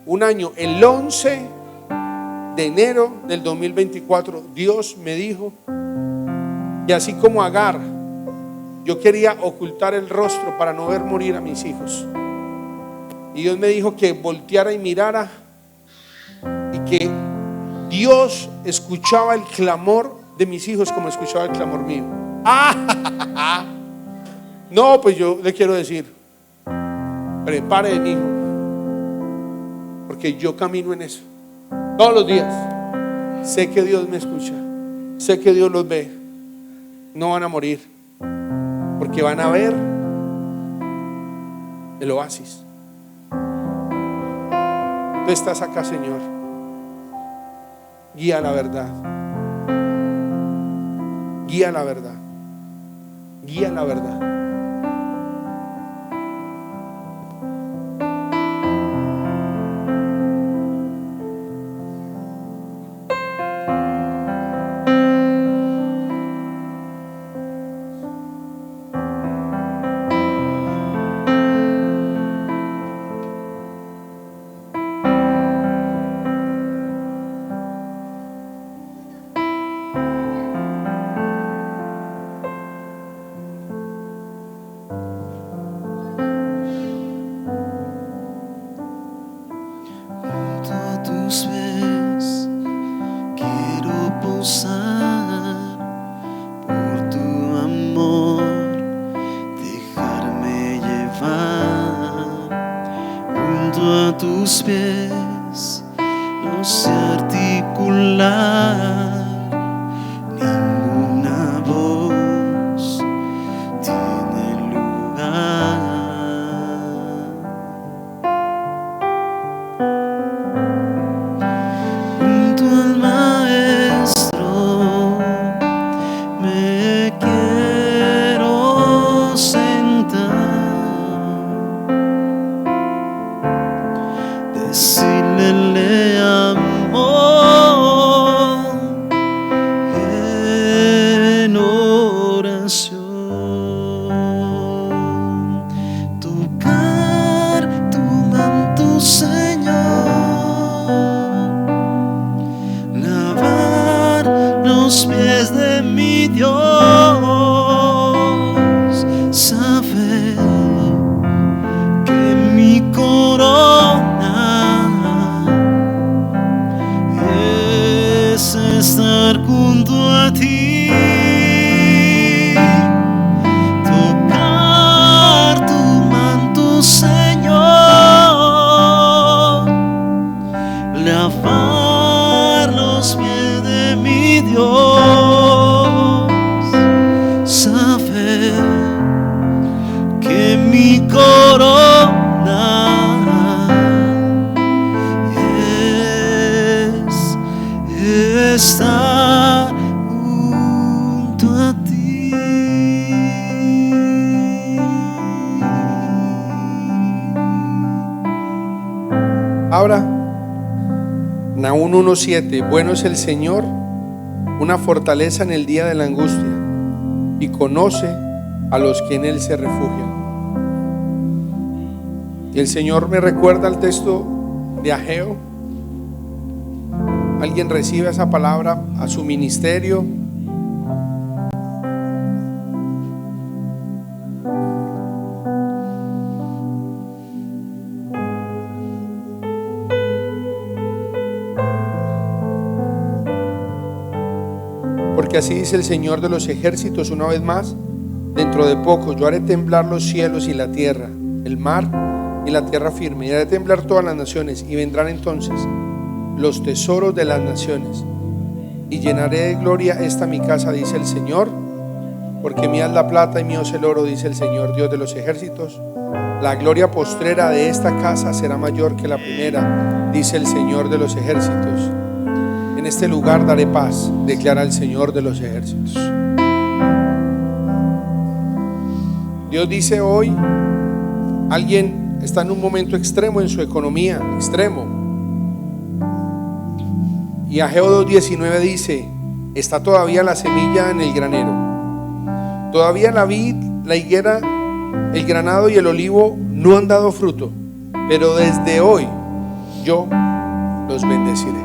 B: un año. El 11 de enero del 2024, Dios me dijo, y así como Agar, yo quería ocultar el rostro para no ver morir a mis hijos. Y Dios me dijo que volteara y mirara, y que Dios escuchaba el clamor de mis hijos como escuchaba el clamor mío. No, pues yo le quiero decir, prepare mi hijo, porque yo camino en eso todos los días. Sé que Dios me escucha, sé que Dios los ve. No van a morir, porque van a ver el oasis. Tú estás acá, Señor. Guía la verdad. Guía la verdad. Guía la verdad.
J: Tus pies no sé articular, ninguna voz tiene lugar. Junto al Maestro me quiero sentar, decirle amor en oración, tocar tu manto, Señor, lavar los pies de mi Dios, saber que mi corona estar junto a ti, tocar tu manto, Señor, lavar los pies de mi Dios, saber que mi corona estar junto a ti.
B: Ahora, Nahum 1:7, bueno es el Señor, una fortaleza en el día de la angustia, y conoce a los que en Él se refugian. Y el Señor me recuerda el texto de Ageo. Alguien recibe esa palabra a su ministerio. Porque así dice el Señor de los ejércitos una vez más: dentro de poco yo haré temblar los cielos y la tierra, el mar y la tierra firme, y haré temblar todas las naciones, y vendrán entonces los tesoros de las naciones, y llenaré de gloria esta mi casa, dice el Señor, porque mía es la plata y mío es el oro, dice el Señor Dios de los ejércitos. La gloria postrera de esta casa será mayor que la primera, dice el Señor de los ejércitos. En este lugar daré paz, declara el Señor de los ejércitos. Dios dice hoy: alguien está en un momento extremo en su economía, extremo. Y Ageo 2:19 dice: está todavía la semilla en el granero, todavía la vid, la higuera, el granado y el olivo no han dado fruto, pero desde hoy yo los bendeciré.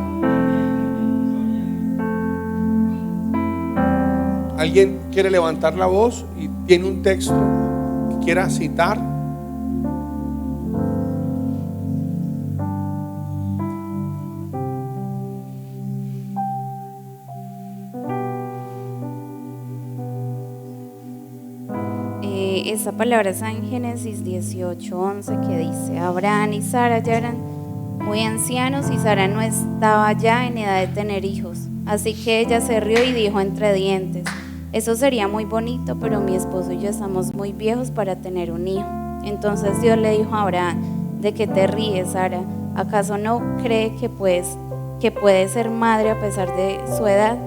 B: ¿Alguien quiere levantar la voz y tiene un texto que quiera citar?
K: Esa palabra está en Génesis 18:11, que dice: Abraham y Sara ya eran muy ancianos y Sara no estaba ya en edad de tener hijos. Así que ella se rió y dijo entre dientes: eso sería muy bonito, pero mi esposo y yo estamos muy viejos para tener un hijo. Entonces Dios le dijo a Abraham: ¿de qué te ríes, Sara? ¿Acaso no cree que puede ser madre a pesar de su edad?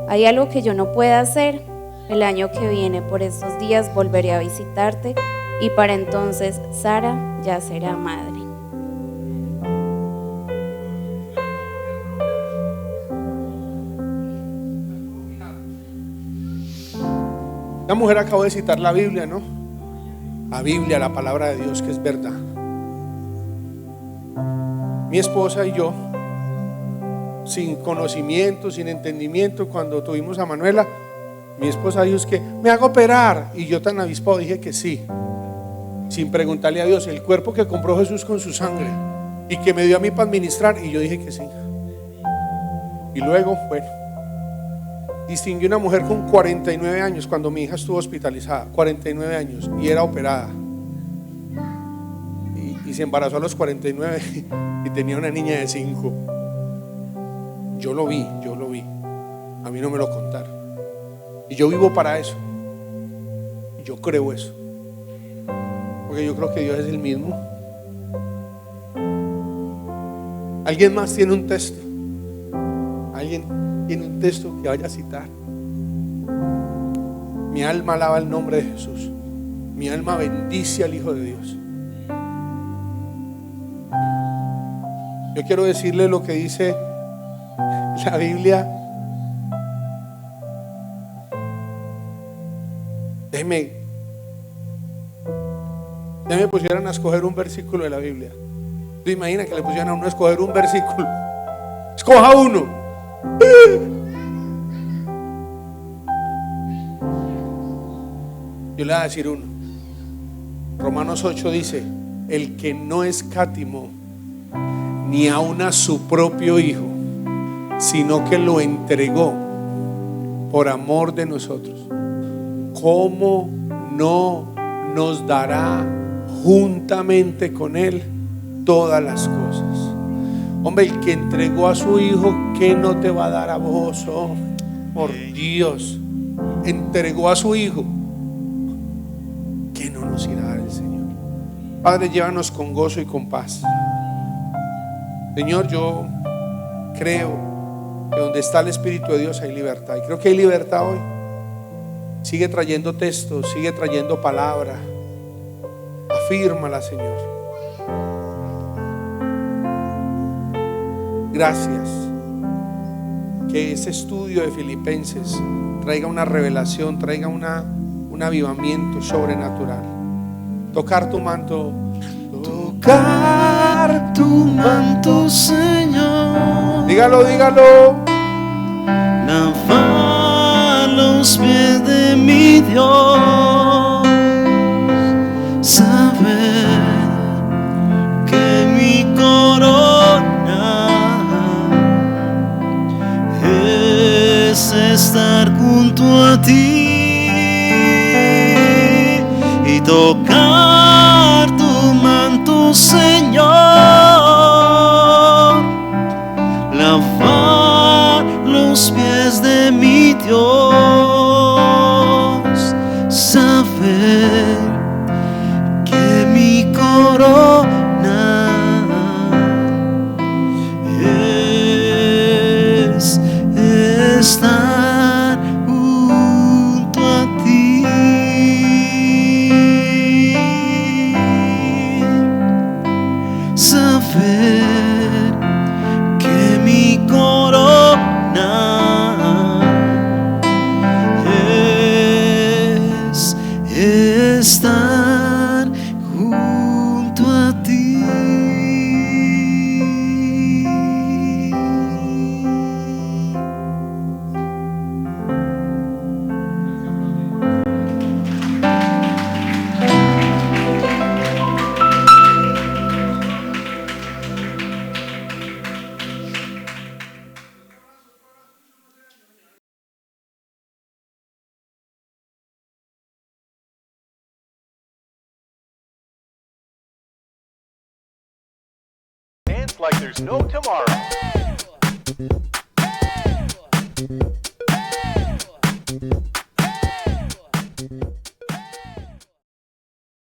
K: ¿Hay algo que yo no pueda hacer? El año que viene por estos días volveré a visitarte y para entonces Sara ya será madre.
B: La mujer acabó de citar la Biblia, ¿no? La Biblia, la palabra de Dios, que es verdad. Mi esposa y yo, sin conocimiento, sin entendimiento, cuando tuvimos a Manuela, mi esposa dijo: es que me hago operar. Y yo, tan avispado, dije que sí, sin preguntarle a Dios. El cuerpo que compró Jesús con su sangre y que me dio a mí para administrar, y yo dije que sí. Y luego, bueno, distinguí una mujer con 49 años cuando mi hija estuvo hospitalizada, 49 años, y era operada, y se embarazó a los 49 y tenía una niña de 5. Yo lo vi, a mí no me lo contaron, y yo vivo para eso, y yo creo eso, porque yo creo que Dios es el mismo. ¿Alguien más tiene un texto? ¿Alguien tiene un texto que vaya a citar? Mi alma alaba el nombre de Jesús. Mi alma bendice al Hijo de Dios. Yo quiero decirle lo que dice la Biblia. Déjeme pusieran a escoger un versículo de la Biblia. ¿Tú imaginas que le pusieran a uno a escoger un versículo? Escoja uno. Yo le voy a decir uno. Romanos 8 dice: el que no escatimó ni aun a su propio hijo, sino que lo entregó por amor de nosotros, ¿cómo no nos dará juntamente con él todas las cosas? Hombre, el que entregó a su hijo, ¿qué no te va a dar a vos? Oh, por Dios, entregó a su hijo, ¿qué no nos irá a dar el Señor? Padre, llévanos con gozo y con paz. Señor, yo creo que donde está el Espíritu de Dios hay libertad, y creo que hay libertad hoy. Sigue trayendo textos, sigue trayendo palabra, afírmala, Señor. Gracias. Que ese estudio de Filipenses traiga una revelación, traiga un avivamiento sobrenatural. Tocar tu manto,
J: tocar tu manto, Señor.
B: Dígalo, dígalo.
J: Lavar los pies de mi Dios, saber que mi corona es es estar junto a ti y tocar tu manto, Señor, lavar los pies de mi Dios, saber que mi corona es estar junto a ti, saber que mi corona es estar junto a ti.
L: Dance like there's no tomorrow.